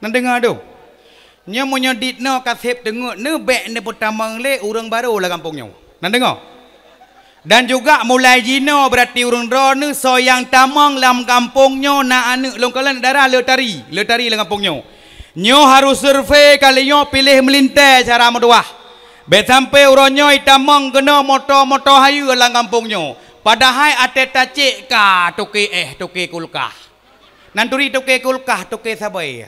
Nan dengar tu. Nya munyo ditno kasep tengok ne bek ne pertama le urang baru lah kampungnya. Nan dengar. Dan juga mulai jino berarti urang drone soyang tamang lam kampungnya na anu longkalan darah le tari le kampungnya. Nyo harus survei kali nyo pilih melintai cara meduah. Bet sampai uronyo itamang kena motor hayu lang kampungnya. Padahal ate tacik ka tuki kulkah. Nanturi tuki kulkah tuki sabai.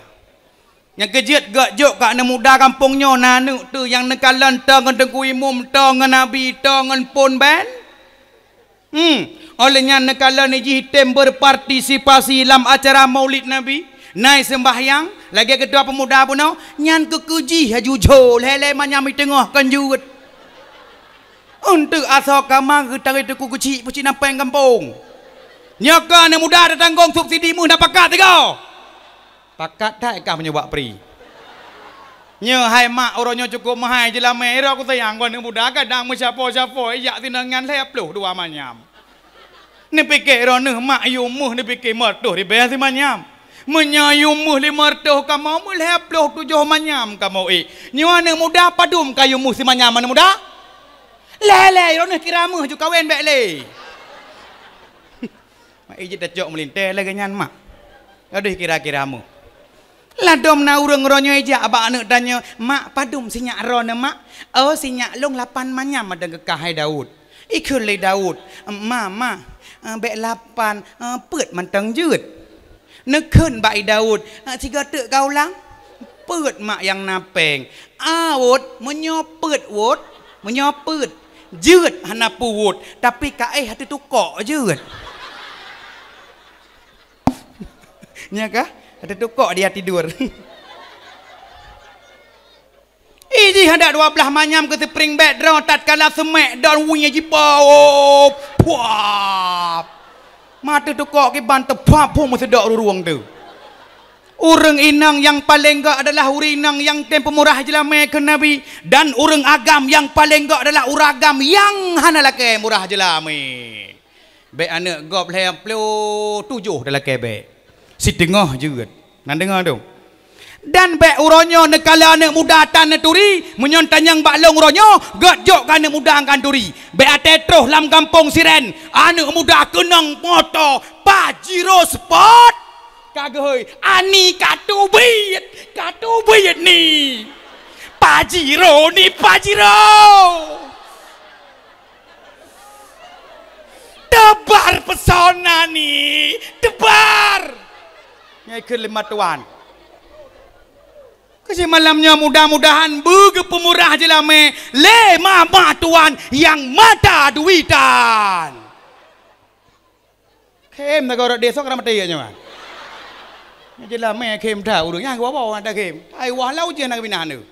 Yang kejut gak jok kak muda kampungnya nanu tu yang nekalan tangan tengku imum tangan nabi tangan pun ben. Olehnya nekalan ni hitam berpartisipasi dalam acara Maulid Nabi, naik sembahyang, lagi kedua pemuda pun nyan kekuji hajujo lele manyami tengah kanjut. Untuk asal kamar tarik tu kecil pucik nampai kampung. Nyaka ni muda ada tanggung subsidi mu dah pakat tiga. Pakat tak kau menyebab pri. Nya hai mak orangnya cukup mahal je lah merah aku sayang kau ni muda kadang siapa ijak tinangan saya peluh dua manyam. Ni fikir orang mak yumuh ni fikir mertuh di bayar si manyam. Menyayumuh li mertuh kamu mulai peluh 7 manyam kamu Nya ni muda padum kayumuh si manyam mana muda? Lele orang kira muh juga kawin bek le. Mak ijit dah cok melintai lagi nyan mak. Aduh kira-kira mu. Ladom na urang ronyo ejak abak anak tanya, mak padum sinyak ron mak. Oh sinyak long 8 manyam ada kekahai Daud. Ikut le Daud. Mama bek 8 pet mantang jut. Nekun bai Daud. Tiga tek kau lang. Pet mak yang napeng. Awut menyopet wot, menyopet. Jut hana puwut, tapi kae hati tukok jut. Nya kah? Ada tukok dia tidur. Iji hendak 12 manyam ke spring bed draw tatkala semek dan bunyi jipau. Puap. Mata tukok ke bantu puap pun sedok ruang tu. Urang inang yang paling gak adalah urinang yang tempo murah jelame ke Nabi dan urang agam yang paling gak adalah uragam yang hana lake murah jelame. Be anak gop le 7 dalam kebek. Si tengah juga. Nan dengar tu. Dan bek uronyo nekala anak muda tan turi menyon tanyang baklong uronyo gajok kan anak muda angkan turi. Bek atetroh lam kampung Siren anak muda kenang motor Pajero Sport. Kagoi ani katubit ni. Pajero ni Pajero. Tebar pesona ni, tebar. Nyai ke 5 tuan. Kasi malamnya mudah-mudahan bege pemurah jelame 5 tuan yang mata duitan. Kem nak orang desa kerana mati nya. Jelame kem dah urang yang bawa ada kem. Ai walau je nak bina anu.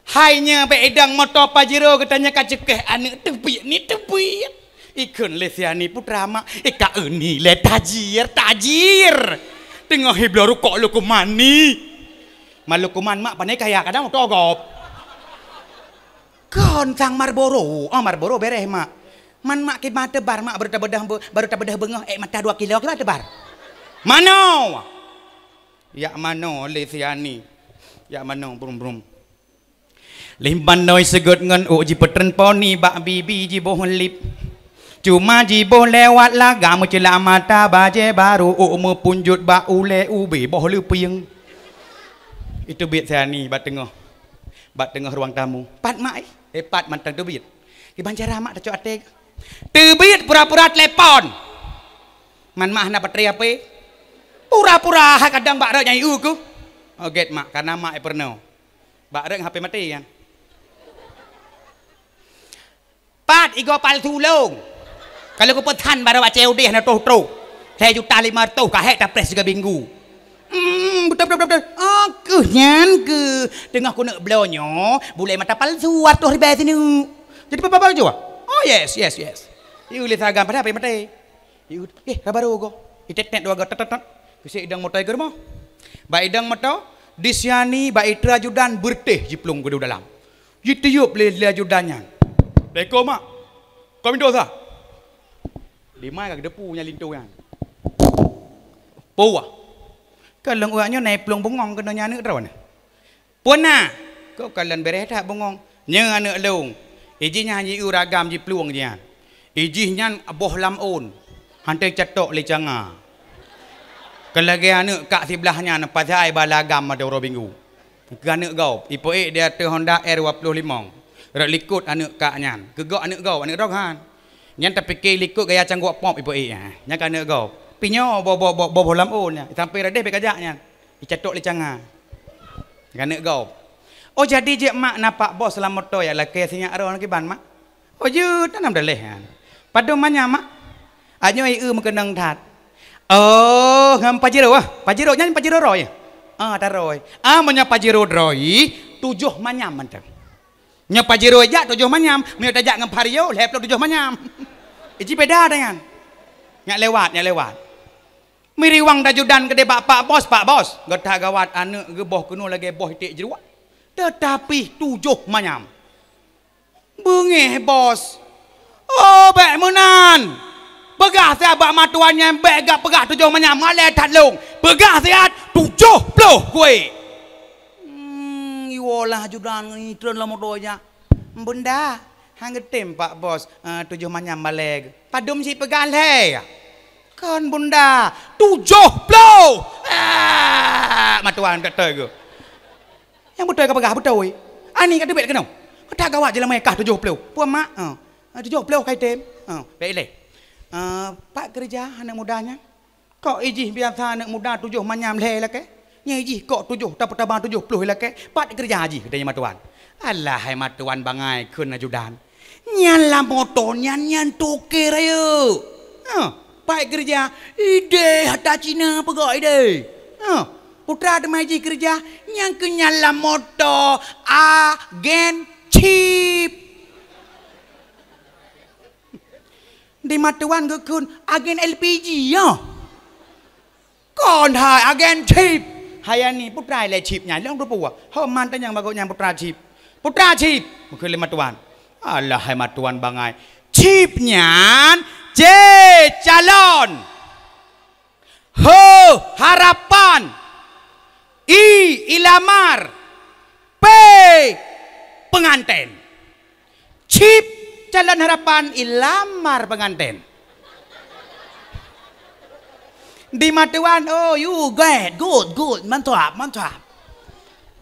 Hainya be edang motor Pajero katanya kacekeh anak tebik ni tebik. Ikun lesiani putra mak ika ini le tajir. Tengah hibla rukok lukuman ni. Malukuman mak pandai kaya kadang togop. Kon sang Marlboro. Marlboro beres mak. Man mak ke mata bar mak baru tabedah bengah mata 2 kilo ke mata bar. Mano? Ya mano lesiani. Ya mano brum. Limban noi segut ngan ji petren poni bak bibi ji boh lip. Cuma jiboh lewat laga mencela mata baje baru me punjut ba ule ubi boh lepiang. Itu biat saya ni bat tengah ruang tamu. Pat mak pat mantang tu biat. Di bancara mak tak cok atek. Tebiat pura-pura telepon. Man mak nak patri apa? Pura-pura kadang bak rek nyai ku. Oh get mak karena mak pernah. Bak rek HP mati kan. Pat igo palsu long. Kalau kau petan baru baca udah nak toh. Saya juta 500 kahek tak pres juga minggu. Betul. Aku nyan ke tengah aku nak belonyo, boleh mata palsu atuh riba sini. Jadi apa juga? Oh yes. You lihat agam pada apa mati. You baru go. Itet dua go tet. Kesi idang motor ke rumah. Ba idang motor disiani ba itra judan berteh jiplung ke dalam. Jitiup le ajudannya. Deko mak. Kau minta sah? 5 kag depu nya lintu kan. Puah. Kalau uaknya naik pelung bengong kena nyana terus. Puna, kau kalian beres tak bengong? Nya anak lung. Ijinya hanya uragam ji peluang dia. Ijinya boh lam on. Hantai cetok le canga. Kalau dia anak kak sebelahnya nak pasai balagam ada orang minggu. Anak kau, ipo dia tu Honda R25. Rak likut anak kaknya. Kegok anak kau, anak rohan. Nyan tak fikir likut gaya cangguk pop ipo nya kan anak kau. Pinyo boh lam on nya. Sampai radeh bekajaknya. Cetok le canga. Anak kau. Oh jadi je mak napak bos selamat tu ya lah kesnya arah lagi ban mak. Oh je tanam dah leh. Padu manya mak. Anyo mengenang tat. Oh ngam pajero Pajero nyan pajero roy. Taroy. Menya pajero roy 7 manyam mantap. Nya pajero ja 7 manyam, menya tajak ngam pario lep 7 manyam. Iji beda dengan. Nyak lewat. Miriwang dajudan gede pak bos. Gata gawat anak geboh kuno lagi boh itik jeruak. Tetapi 7 manyam. Bengeh bos. Oh bek menan. Pegah saya bak matuannya bek gak pegah 7 manyam malai tat long. Pegah saya 70 kue. Iwolah judan ni tren lama doya. Benda hang getem pak bos 7 manyam malai. Padum si pegah le. Kan bunda 70. Matuan kata ke. Yang betul ke pegah betul. Ani kat debet kenau. Tak gawat je lah mereka 70. Puan mak 70 kai tem. Baiklah. Pak kerja anak mudanya. Kok ijih biasa anak muda 7 manyam leh lah ke? Nya ijih kok 7 tabang 70 lah ke? Pak kerja haji katanya matuan. Alah hai matuan bangai keun ajudan. Nyan lah motor nyan tukir ayo. Pak kerja ide hata Cina pegak ide. Putra ada maji kerja yang kenyala motor agen chip. Di matuan gekun agen LPG ya. Kon hai agen chip. Hayani putra le chipnya long tu puwa. Ho mantan yang bagusnya putra chip. Putra chip. Mungkin le matuan. Alah hai matuan bangai. Chipnya J calon. Ho harapan. Ilamar. P pengantin. Chip calon harapan ilamar pengantin. Di matuan you good mantap.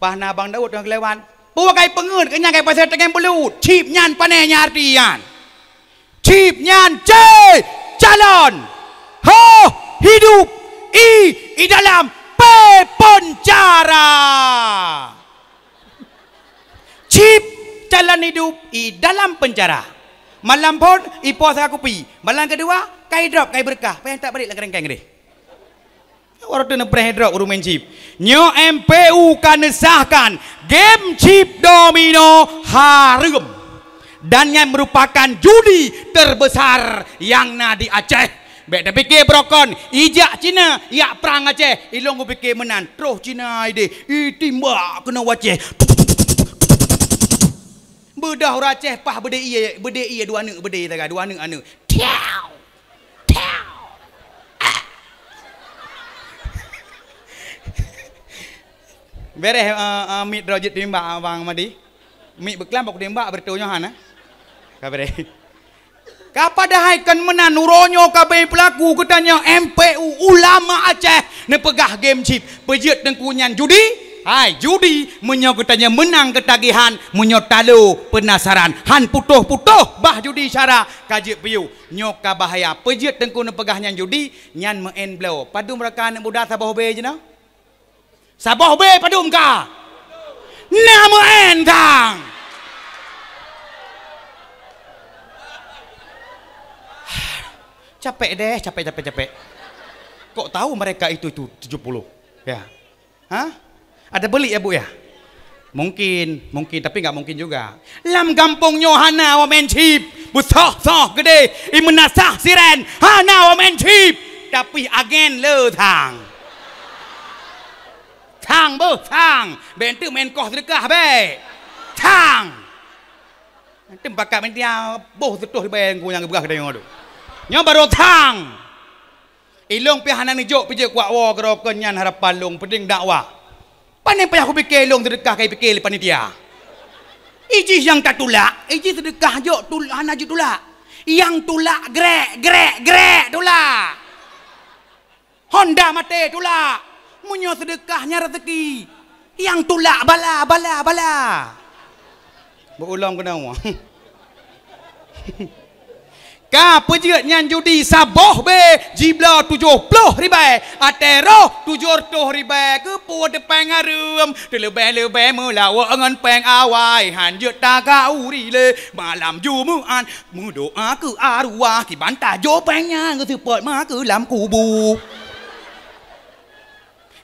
Pahna bang Daud yang kelewan. Puakai pengut kenyang kai pasal tengen belut. Chip nyan paneh nyartian. Chip nyan C calon. Ho hidup I dalam penjara. Chip calon hidup I dalam penjara. Malam pun ipo saya kopi. Malam kedua kai drop kai berkah. Pengen tak balik lagi rengkeng deh. Orang tu nak pre drop urus main chip. Nyo MPU kan sahkan game chip domino harum dan yang merupakan judi terbesar yang na di Aceh. Bek dah fikir brokon, ijak Cina, yak perang Aceh, ilong ku fikir menan, terus Cina ide, timbak kena waceh. Bedah orang Aceh pah bede iya dua anak bede taga dua anak. Tiau. Beres mit rojit timbak abang Madi. Mit beklam aku timbak bertunya han kabere. Kapadahai kan menan nuronyo kabeh pelaku katanya MPU ulama Aceh ne pegah game chip pejet dengkunyan judi. Hai judi menyo katanya menang ketagihan menyo talo penasaran han putuh bah judi cara kajik piu nyok ka bahaya pejet dengku ne pegahnya judi nyan men blow padu mereka ne budak sabah be je na sabah be padum ka nama entang. Capek deh, capek. Kok tahu mereka itu 70? Ya. Hah? Ada beli ya, Bu ya? Mungkin, tapi nggak mungkin juga. Lam kampung Yohana wa mencip, besar gede, imenasah siren, hana wa mencip, tapi agen le thang. Thang bu, thang, bentuk main koh sedekah be, thang. Nanti bakal main dia boh setuh bayang ku yang gebah kedai ngodo. Nyo baru thang. Ilong pi hanan ijo pi je kuat wa kero kenyan harapan long penting dakwah. Panen payah aku fikir long sedekah kai fikir panitia. Iji yang tak tulak, iji sedekah jo tulak hana jo tulak. Yang tulak grek tulak. Honda mate tulak. Munyo sedekahnya rezeki. Yang tulak bala. Berulang kena wa. Ka pejiat nyan judi saboh be jibla 70 ribai atero 700 ribai ke pu depan ngarum telebeh melawa ngan peng awai hanjut taga uri le malam jumuan mu doa ke arwah ki bantah jo pengnya ke support ma ke lam kubu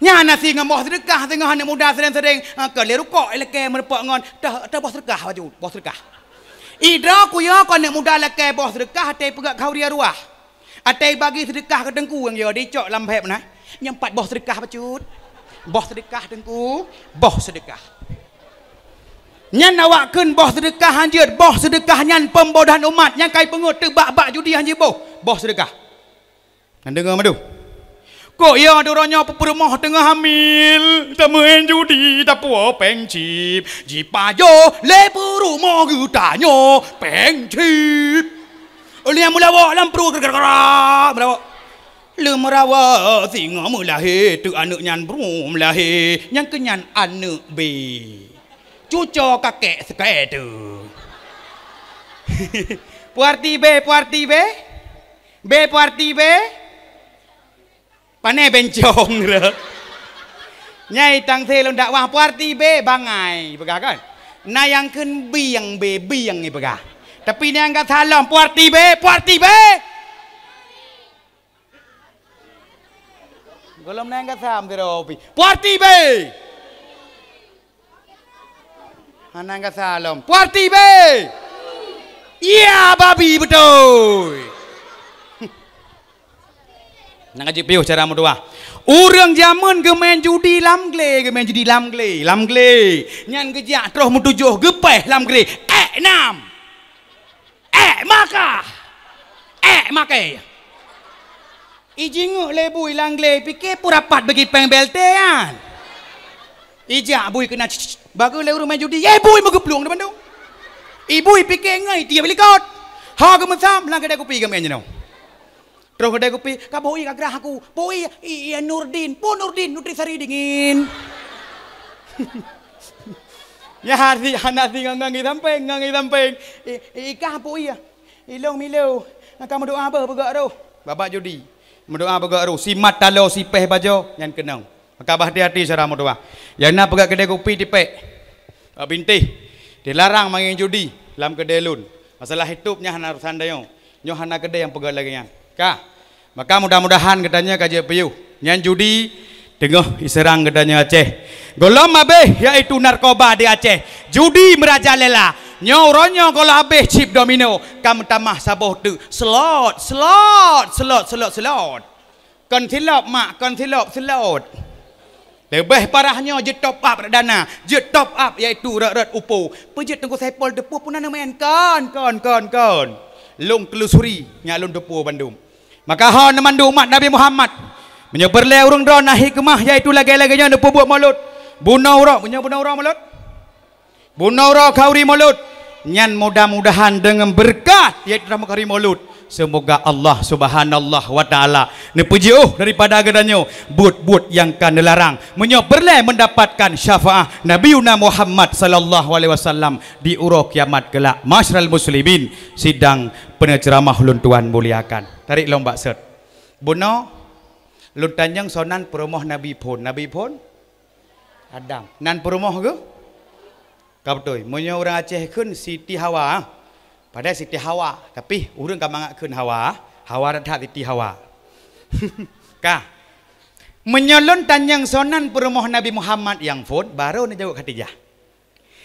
nya nasi ngamoh sedekah tengah anak muda sedeng ke le rukok eleke merepok ngon dah bos sedekah baju bos sedekah Ida ku ya kau nak muda lelaki bos sedekah atai pegak kau dia ruah. Atai bagi sedekah ke dengku yang dia dicok lambep nah. Nyempat bos sedekah bacut. Bos sedekah dengku, bos sedekah. Nyan awakkeun bos sedekah hanjeut, bos sedekah nyan pembodohan umat, nyan kai pengut tebak-bak judi hanjeut bos sedekah. Nan dengar madu. Kok ya doranya peperumah tengah hamil tak main judi tak puas pengcip jipajo lepu rumah getanyo pengcip oleh yang mulawa lampru gerak-gerak mulawa le merawa singa mulahir tu anak nyan brum lahir yang kenyan anak B cucu kakek sekai tu puarti B Pane bencong re. Nyai tang the lon dakwah puarti be bangai begah kan. Nayangkeun biang be biang ni begah. Tapi ni angkat salam puarti be. Golom nang angkat salam teropi. Puarti be. Ana angkat salam. Puarti be. Iya babi betul. Nak ngaji piuh cara berdoa. Urang zaman ke main judi lamgle, lamgle. Nyan kejak terus mutujuh gepeh lamgle. Enam. Makai. Ijinguk lebui langle fikir purapat bagi peng beltean. Ijak bui kena bagus le urang main judi. Bui megepluang depan tu. Ibu fikir ngai dia beli kot. Ha ke mesam lang kedai kopi ke main jenau. Terus kedai kopi, kak boi kak gerah aku, boi iya Nurdin, Nutrisari dingin. Ya hati ngangi tampeng. Ikah boi ya, ilong milau, nak kamu doa apa begak roh, babak judi, mendoa begak roh, si mat talo si peh bajo, yang kenang. Maka hati-hati cara mendoa. Yang nak begak kedai kopi dipek, bintih, dilarang main judi, dalam kedai lun. Masalah hitupnya hana sandayong, nyohana kedai yang pegat lagi yang. Maka mudah-mudahan katanya kaji piu nyan judi tengah diserang katanya Aceh golom habis yaitu narkoba di Aceh judi merajalela nyoronyo kalau habis chip domino kamu tamah saboh tu slot kon silop lebih parahnya je top up dana je top up yaitu rat upo pejet tengku sepol depu pun ana main kon long telusuri nyalun depu Bandung. Maka hon memandu umat Nabi Muhammad menyeberlai urang drona hikmah yaitu lagi-laginya depu buat mulut. Bunuh mulut. Bunuh kauri mulut. Nyan mudah-mudahan dengan berkat yaitu dalam kauri mulut. Semoga Allah Subhanallah wa taala nepujiuh daripada agadanya but yang kan dilarang menyeberlai mendapatkan syafaat Nabiuna Muhammad sallallahu alaihi wasallam di uruk kiamat kelak. Masyarul muslimin sidang penceramah lun tuan muliakan. Tarik lomba set. Buno lun tanjang sonan perumoh Nabi pun Adam. Nan perumoh ke? Kau betul. Munyo orang Aceh kun Siti Hawa. Pada Siti Hawa, tapi urang kamangakkeun Hawa dathat Siti Hawa. Kah. Menyolon tanjang sonan perumoh Nabi Muhammad yang pun baru ni jawab Khadijah.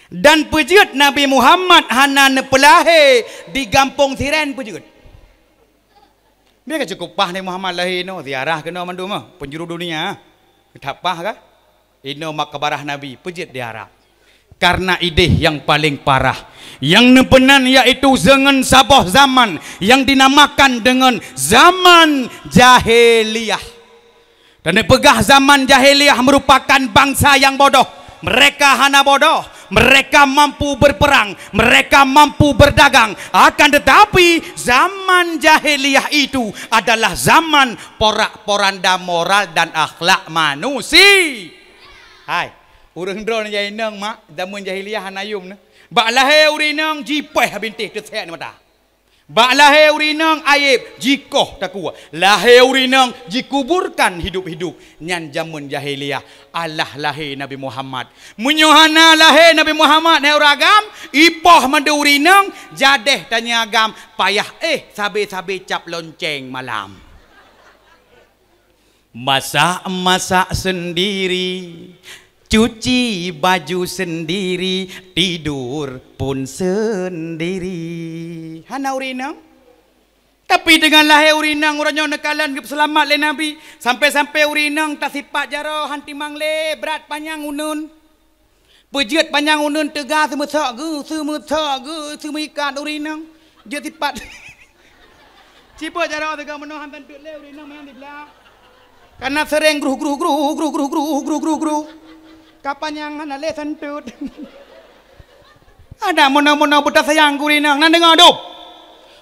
Dan pejeut Nabi Muhammad hana nepelahe di Gampong Siren pejeut. Dia kan cukup pah ni Muhammad lahir no ziarah kena mandu mah penjuru dunia. Tak pah kah? Ino makbarah Nabi pejeut di Arab. karena ide yang paling parah. Yang nebenan yaitu dengan sabah zaman yang dinamakan dengan zaman jahiliyah. Dan pegah zaman jahiliyah merupakan bangsa yang bodoh. Mereka hana bodoh. Mereka mampu berperang, mereka mampu berdagang. Akan tetapi zaman jahiliyah itu adalah zaman porak-poranda moral dan akhlak manusia. Hai, urang drone jai nang mak zaman jahiliyah hanayum ne. Bak lahir urinang jipeh bintih tersek ni mata. Bak lahir urinang aib jikoh takua. Lahir urinang dikuburkan hidup-hidup. Nyan zaman jahiliyah Allah lahir Nabi Muhammad. Menyohana lahir Nabi Muhammad hai uragam, ipoh madu urinang jadeh tanya agam payah sabe-sabe cap lonceng malam. Masak-masak sendiri, cuci baju sendiri, tidur pun sendiri. Hana urinang. Tapi dengan lahir urinang orangnya nekalan selamat le Nabi. Sampai-sampai urinang tak sifat jaro hanti mangle berat panjang unun. Pejet panjang unun tegar semesak ge semikat urinang. Dia sifat. Cipa jaro tegar menohan tentu le urinang yang di belakang. Karena sering gru. Kapan yang hana le sentut. Ada mana-mana budak sayang kurinang nan dengar dop.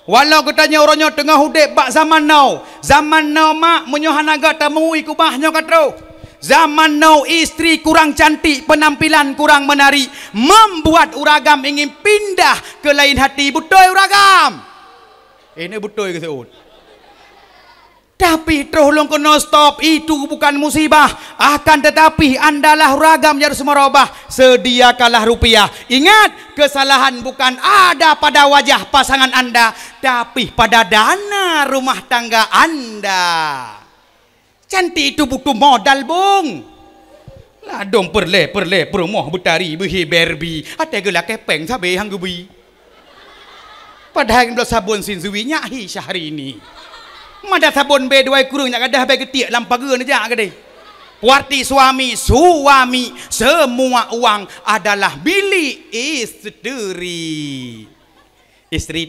Walau katanya orangnya tengah hudek bak zaman now. Zaman now mak menyohanaga tamui kubahnya katro. Zaman now istri kurang cantik, penampilan kurang menarik, membuat uragam ingin pindah ke lain hati. Betul uragam. Ini betul ke seud. Tapi tolong kena stop, itu bukan musibah. Akan tetapi andalah ragam yang semerubah, sediakanlah rupiah. Ingat, kesalahan bukan ada pada wajah pasangan anda, tapi pada dana rumah tangga anda. Cantik itu butuh modal bung. Lah dong perle perumoh betari behi berbi. Ate gelak kepeng sabe hang gubi. Padahal sabun sinsuwinya hi syahri ini. Mada sabun bedwai kurung nak gadah beg ketiak lampaga ni jak gede. Warti suami semua uang adalah milik isteri. Isteri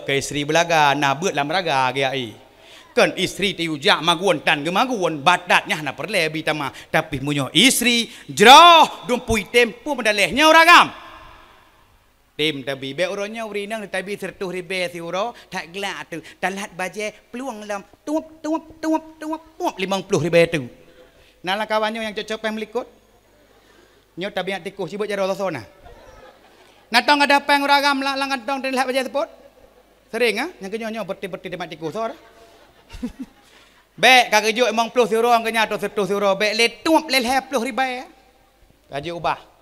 ke isteri belaga na beut lam raga ge ai. Kan isteri tiu jak maguan tan ge maguan badatnya na perle bitama tapi munyo isteri jroh dumpui tempo medalehnya uragam. Tim tabi be uronya urinang tabi sertuh ribe si uro tak gelak tu talat baje peluang lam tuap 50 ribe tu. Nala kawannya yang cocok pem likut. Nyo tabi nak tikuh sibuk jaro sona. Natong ada peng uragam lang tong talat baje seput. Sering ah yang kenyo berti-berti demak tikuh sora. Be kagejuk emang 50 si uro angkanya tu sertuh si uro be le tuap le 50 ribe. Kaji ubah.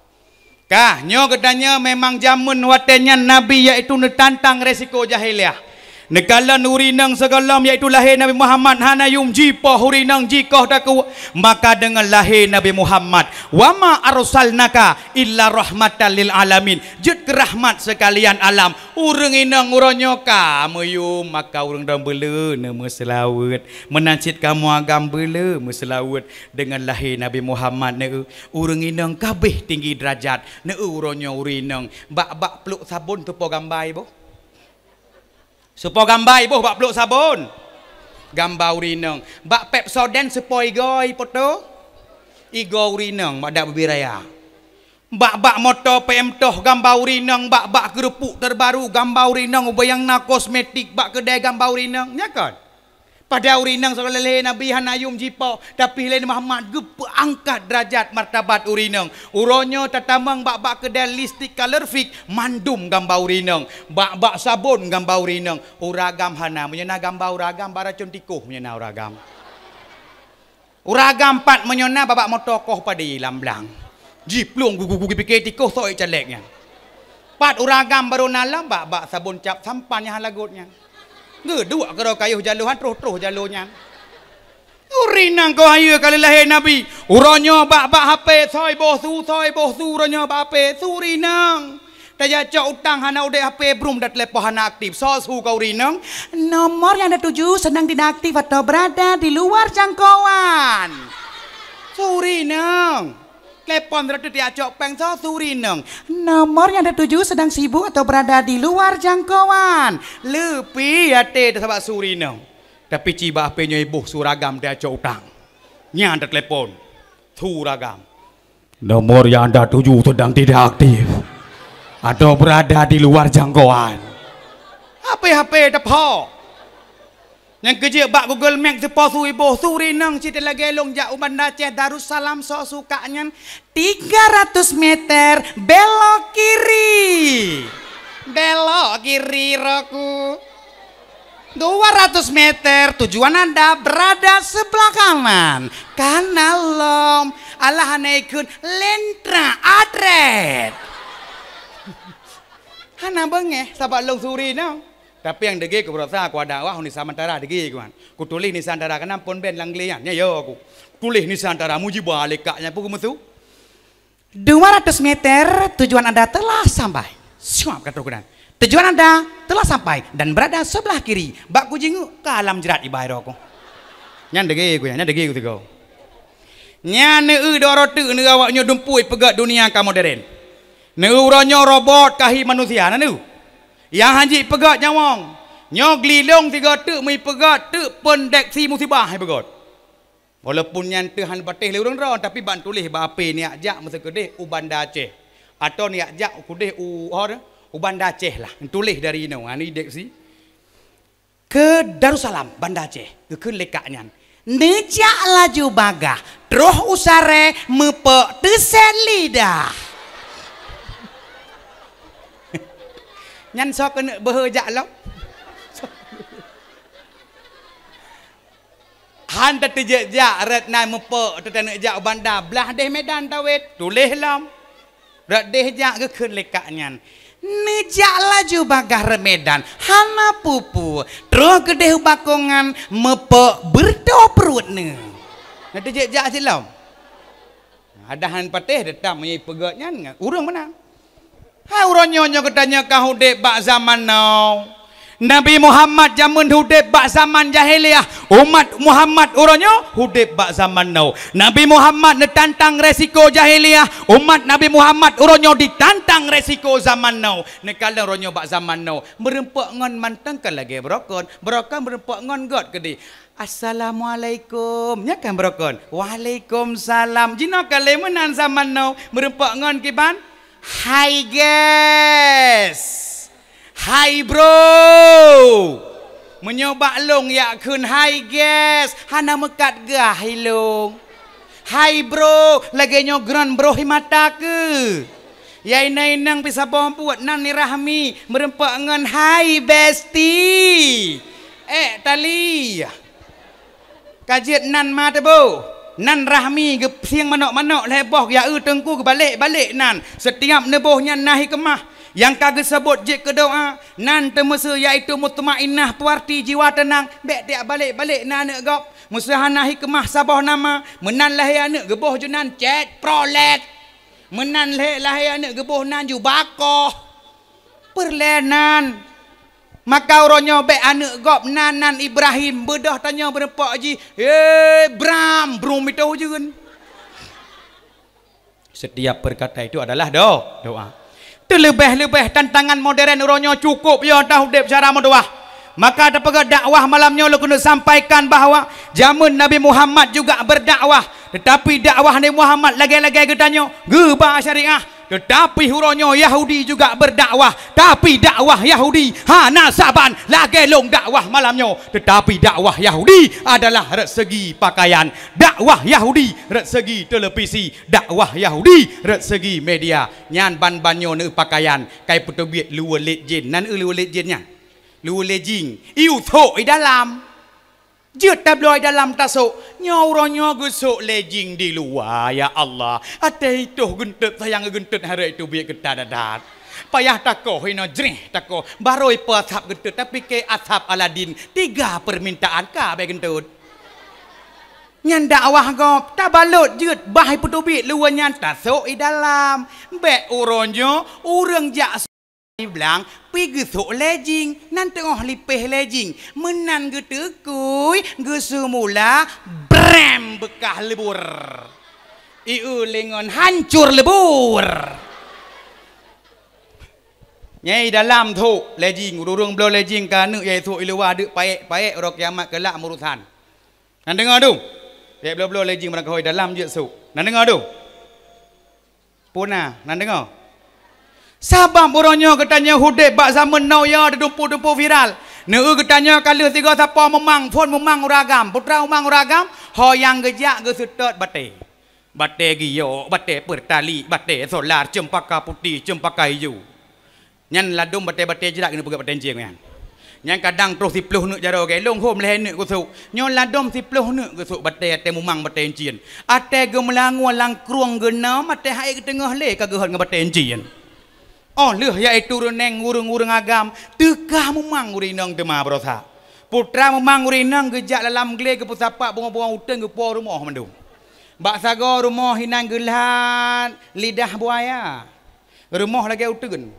Kah, nyo katanya memang zaman watenya Nabi yaitu tantang resiko jahiliyah. Nekalan urinang segalam yaitu lahir Nabi Muhammad hanayum jipoh urinang jikoh daku. Maka dengan lahir Nabi Muhammad wama arsalnaka illa rahmatan lil alamin. Jut ke rahmat sekalian alam. Urang inang uronyo kamuyum maka urang dan bela nama selawat. Menancit kamu agam bela meselawat dengan lahir Nabi Muhammad ne urang inang kabeh tinggi derajat. Ne uronyo urinang bak peluk sabun tu po gambai boh. Supo gambai boh bak peluk sabun. Gambar urinang. Bak Pepsodent supo igoi poto. Igo urinang bak dak berbiraya. Bak motor PM toh gambar urinang. Bak kerupuk terbaru gambar urinang. Ubayang na kosmetik bak kedai gambar urinang. Ya kan? Pada urinang soal leleh Nabi hanayum jipo. Tapi leleh Muhammad gepe angkat derajat martabat urinang. Uronyo tatamang bak kedai listrik colorfix mandum gambar urinang. Bak sabun gambar urinang. Uragam hana menyena gambar uragam baracun tikuh menyena uragam. Uragam pat menyena babak motokoh pada lamblang. Jiplung gugu pikir tikuh soi caleknya. Pat uragam baru nalam bak sabun cap sampahnya halagutnya. Ngedua kalau kayuh jaluhan terus jaluhnya. Urinang kau hayu kali lahir Nabi. Uronyo bak HP soi boh su uronyo bak HP surinang. Taya cak utang hana udah HP brum dat lepoh hana aktif. So su kau urinang. Nomor yang ada 7 sedang tidak aktif atau berada di luar jangkauan. Surinang. telepon terus diajak pengso Surineng. Nomor yang ada 7 sedang sibuk atau berada di luar jangkauan. Lebih ya teh sahabat Surineng. Tapi ciba HP-nya ibu Suragam diajak utang. Nya ada telepon Suragam. Nomor yang Anda tuju sedang tidak aktif atau berada di luar jangkauan. HP tepo. Yang kerja bak Google Map sepo ibu Surineng cerita lagi long jak Banda Aceh Darussalam so sukanya 300 meter belok kiri. Belok kiri roku. 200 meter tujuan Anda berada sebelah kanan. Kanalom Allah naikun lentra atret. Hana bengeh sahabat long Surineng. Tapi yang degi ku berasa aku ada wah ni Samantara degi kawan. Ku tulis ni Santara kenapa pun ben langlian. Ya yo aku. Tulis ni Santara muji balik kaknya pun musuh. 200 meter tujuan Anda telah sampai. Siap kata kudan. Tujuan Anda telah sampai dan berada sebelah kiri. Bak ku jingu ke alam jerat ibai aku. Nyan degi ku ya, nyan degi ku tigo. Nyan ne doro tu ne awaknya dumpui pegat dunia ka modern. Ne uronyo robot kahi manusia na nu. Yang haji pegat nyawang. Nyog lilong 3 tu mi pegat tu pendeksi musibah hai pegat. Walaupun yang Tuhan patih le urang ron tapi ban tulis ba ape ni ajak masa kedeh u Banda Aceh. Atau ni ajak kudeh u Banda Aceh lah. Tulis dari no ani deksi. Ke Darussalam Banda Aceh. Ke lekaknya. Nejak laju bagah. Terus usare mepe teset lidah. Nyan sok kena berhejak lah. Han terjejak red nai mepe tetenek jak Banda belah deh Medan tawet tulis lam. Red deh jak ke keun lekaknya. Nejak laju bagah Medan hana pupu terus kedeh bakongan mepe berdo perut ne. Nanti jak silam. Ada han patih tetap menyai pegatnya urang menang. Hai urang nyonya katanya kau hudep bak zaman now. Nabi Muhammad zaman hudep bak zaman jahiliyah. Umat Muhammad urangnya hudep bak zaman now. Nabi Muhammad ditantang resiko jahiliyah. Umat Nabi Muhammad urangnya ditantang resiko zaman now. Nekala urangnya bak zaman now. Merempak ngon mantang kan lagi berokon. Berokon merempak ngon god kedi. Assalamualaikum. Nya kan berokon. Waalaikumsalam. Jino kale menan zaman now. Merempak ngon kiban. Hai guys. Hai bro. Menyoba long ya kun hai guys. Hana mekat gah long. Hai bro. Lagi nyogran bro himata ke. Ya inang bisa bawa buat nan ni Rahmi. Merempak ngan hai bestie. Tali. Kajian nan mata bo. Nan Rahmi ke siang manok-manok leboh ya tengku ke balik-balik nan. Setiap nebohnya nahi kemah. Yang kagak sebut je ke doa. Nan temesa iaitu mutmainnah puarti jiwa tenang. Bek tiap balik-balik nan anak gop. Musahan nahi kemah sabah nama. Menan lahir anak geboh je nan cek prolet. Menan lahir anak geboh nan ju bakoh. Perlenan. Maka orangnya baik anak gop nan Ibrahim bedah tanya berempak haji. Bram itu je kan. Setiap perkata itu adalah doa. Terlebih-lebih tantangan modern orangnya cukup ya tahu dep cara mendoa. Maka ada pegang dakwah malamnya lu kena sampaikan bahawa zaman Nabi Muhammad juga berdakwah. Tetapi dakwah Nabi Muhammad lagi-lagi katanya gebah syariah. Tetapi huronyo Yahudi juga berdakwah. Tapi dakwah Yahudi hana saban lagi long dakwah malamnya. Tetapi dakwah Yahudi adalah dari segi pakaian. Dakwah Yahudi dari segi televisi. Dakwah Yahudi dari segi media. Nyan ban-banyo ne pakaian. Kai putubiet luar legend. Nan luar legendnya. Luar legend. Iu thok di dalam. Jut tabloid dalam tasuk nyauranya gusuk lejing di luar ya Allah. Ada itu gentut sayang gentut hari itu biar kita dadat. Payah tako hina jerih tako baroi pasap gentut tapi ke asap Aladin 3 permintaan ka be gentut. Nyan dakwah gop tabalut jut bahai putubit luar nyan tasuk di dalam. Be uronyo urang jak bilang pergi sok lejing nan tengah lipeh lejing menan getekui gesemula brem bekah lebur iu lengon hancur lebur. Nyai dalam tu lejing urung belo lejing kana yai tu ilwa de paek ro kiamat kelak murusan. Nan dengar tu. Dia belo lejing barang koi dalam je su. Nan dengar tu. Puna, nan dengar. Sabab boronyo katanya hudep bak zaman now ya dumpu viral. Neu katanya kalau tiga siapa memang phone memang uragam, putra memang uragam, ho yang gejak ge sutot bate. Bate giyo, bate pertali, bate solar, cempaka putih, cempaka hijau. Nyan ladum bate-bate jerak kena pegat bate jeng kan. Nyan kadang terus 10 nuk jaro ke long hom leh nuk kusuk. Nyo ladum 10 nuk kusuk bate ate memang bate encien. Ate ge melangu lang kruang genam ate hai ke tengah le ka ge hot nge bate encien. Oh leuh ya itu reneng urung-urung agam tekah memang urinang tema brosa. Putra memang urinang gejak dalam gele ke pusapak bunga-bunga utang ke po rumah mandung. Bak sago rumah hinang gelan lidah buaya. Rumah lagi utun.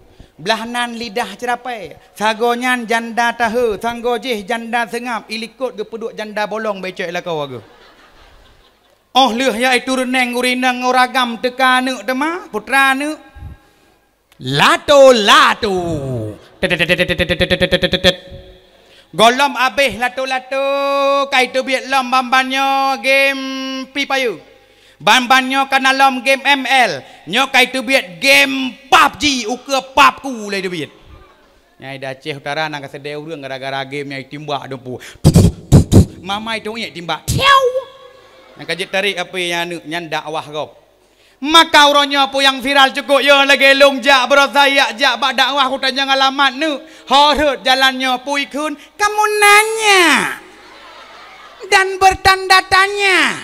Belahanan lidah cerapai. Sagonyan janda tahu, sanggo jih janda sengap, ilikut ke peduk janda bolong becek lah kau aga. Oh leuh ya itu reneng urinang uragam teka nuk tema putra nuk. Lato. Golom abih lato. Kai tu biat lom bambanyo game Free Fire. Bambanyo kana lom game ML. Nyo kai tu biat game PUBG uke pap ku lai tu biat. Nyai dah Aceh Utara nang kasedeu urang gara-gara game nyai timbak dompu. Mamai tu nyai timbak. Tiau. Nang kajit tarik apa yang nyan dakwah kau. Maka uronyo apa yang viral cukup ya lagi longjak berosaya jak bak dakwah aku tanya alamat nu horut jalannya pui kun kamu nanya dan bertanda tanya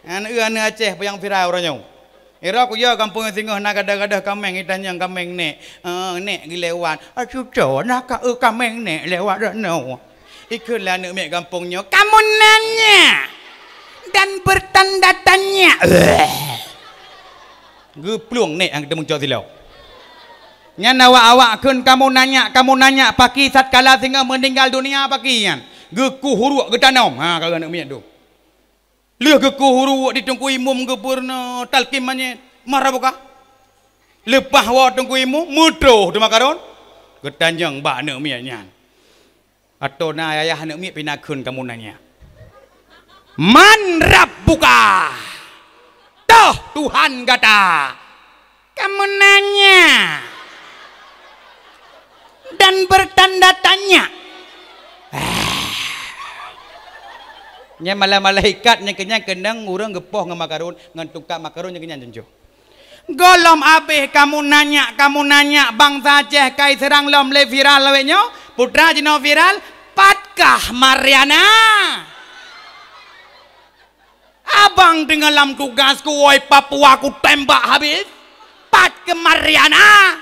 anu Aceh apa yang viral uronyo ira aku ya kampung singoh nak gadah-gadah kameng itanya kameng nek nek gilewat cuco nak kameng nek lewat no ikut lah nek mek kampungnya kamu nanya dan bertanda tanya gepluang nek yang kita muncul silau. Nyan awak kun kamu nanya paki sat kala sehingga meninggal dunia paki yan. Geku huruk ke tanam. Ha kalau nak miat tu. Leh geku huruk ditunggu imum ke purna talqim manye marah buka. Lepas wa tunggu imum mudroh tu makaron. Ketanjang bak nak miat nyan. Atau na ayah nak miat pinakun kamu nanya. Man rabbuka. Toh Tuhan kata kamu nanya dan bertanda tanya nya malaikat nya kenyang kenang urang gepoh ngam makarun ngan tukak makarun nya kenyang jenjo golom abeh kamu nanya bangsa Aceh kai serang lom le viral lawe nyo putra jino viral patkah Mariana. Abang dengan dalam tugasku, woi Papua aku tembak habis. Pat ke Mariana.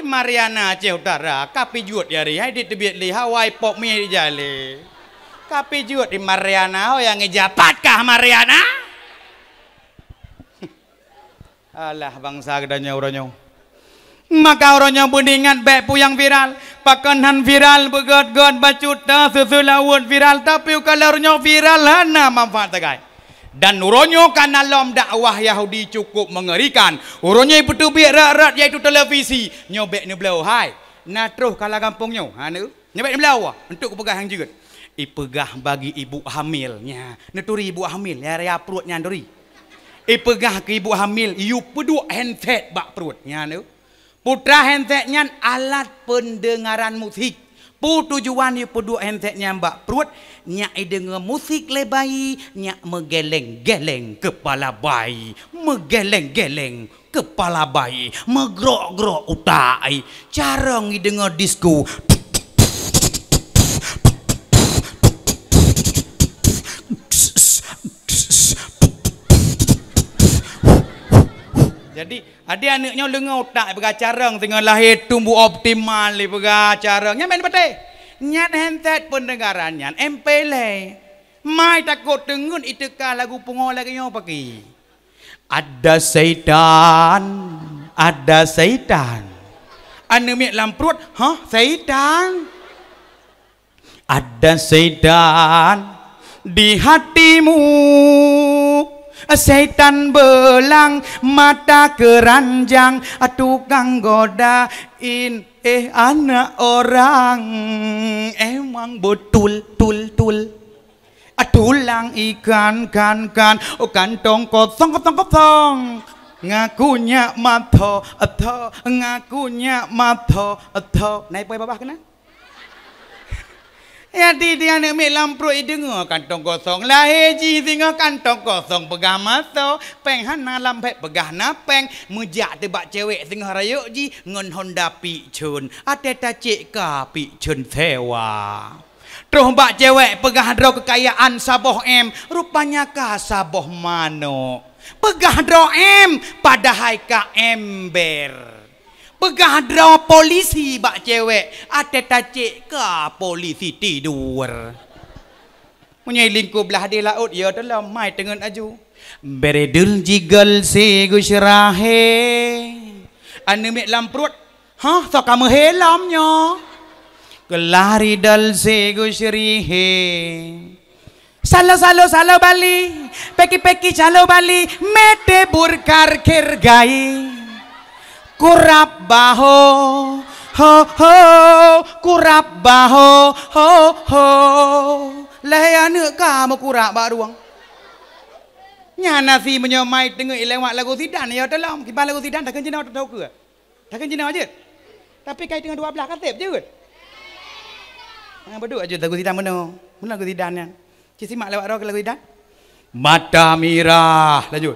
Mariana Aceh Utara, kapi juut ya ri, hai di tebiat li Hawaii pop mi di jale. Kapi juut di Mariana, yang ngejapat kah Mariana? Alah bangsa gedanya uronyo. Maka uronyo bundingan bek puyang viral, pakanan viral begot-got bacuta sesulawut viral tapi kalau uronyo viral hana manfaat tegai. Dan uronyo karena lom dakwah Yahudi cukup mengerikan. Uronyo betul biak rat-rat iaitu televisi. Nyobek ni belau hai. Natruh kala kampungnya. Ha ni. Nyobek ni belau untuk pegah hang jegut. Ipegah bagi ibu hamilnya. Neturi ibu hamil ya rea perutnya nduri. Ipegah ke ibu hamil iu peduk handset bak perutnya ni. Putra handsetnya alat pendengaran musik. Tujuan dia peduk handsetnya mbak perut nyak dengar musik lebay nyak menggeleng-geleng kepala bayi menggeleng-geleng kepala bayi megrok-grok utai carang dengar disco jadi ada anaknya lengan otak pegah carang tengah lahir tumbuh optimal li pegah carangnya main betul nyat handset pendengarannya MP le mai takut dengun itukah lagu pungol lagi nyo pagi ada syaitan anu mik lamprut syaitan ada syaitan di hatimu Setan belang, mata keranjang, tukang godain, anak orang. Emang betul, tul. Tulang ikan, kan, kantong kosong. Ngakunya mato, ngakunya mato. Naik poin babah kena? Jadi dia nak ambil lampu dengar kantong kosong. Lahir tengok kantong kosong pegah mata. Peng hana lambat pegah napeng. Mejak tebak cewek tengah rayuk ji. Ngon Honda Pikcun. Ada tacik ka Pikcun sewa. Terus bak cewek pegah draw kekayaan saboh M. Rupanya ka saboh mano. Pegah draw M. Padahal ka ember. Pegah draw polisi bak cewek. Ada tacik ke polisi tidur. Punya lingkup belah di laut. Ya dalam mai dengan aju. Beredul jigal si gusyrahe. Anu mek lamprut. Hah? So kamu helamnya. Kelari dal si gusyrihe. Salo bali. Peki salo bali. Mete burkar kirgai. Kurap baho, ho, kurap baho, ho. Lah anak kamu kurap baruang. Nyana si menyamai tengok lewat lagu sidan ya dalam kibar lagu sidan takkan jenau tahu ke? Takkan jenau aja. Tapi kait dengan 12 katib je kot. Berdua aja lagu sidan mana? Mana lagu sidannya? Cik simak lewat lagu sidan. Mata mirah, lanjut.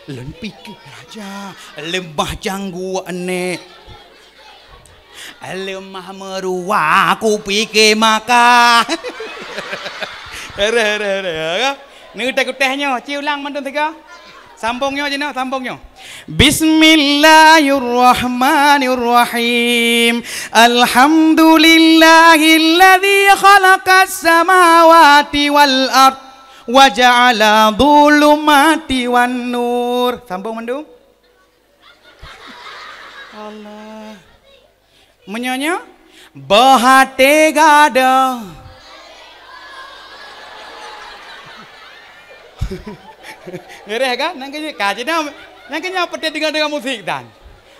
Len pikir aja, lemah janggu ane, lemah meruah aku pikir maka. Ni kutehnya, ciulang mantun tiga, sambungnya je nak, sambungnya. Bismillahirrahmanirrahim. Alhamdulillahilladzi khalaqas samawati wal ard. Wa ja'ala dhulumati wan nur. Sambung mandum. Allah. Menyanyi bahate gada. Ngereh kan? Nangkanya kajina. Nangkanya pete dengar musik dan.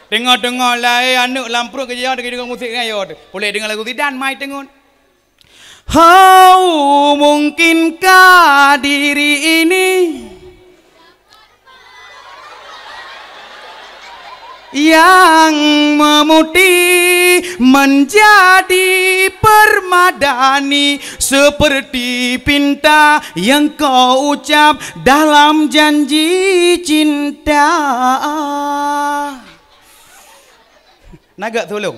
Dengar lah anak lampu kerja dengar musik kan yo. Boleh dengar lagu sidan mai tengun. How mungkinkah diri ini yang memutih menjadi permadani seperti pinta yang kau ucap dalam janji cinta. Naga tolong.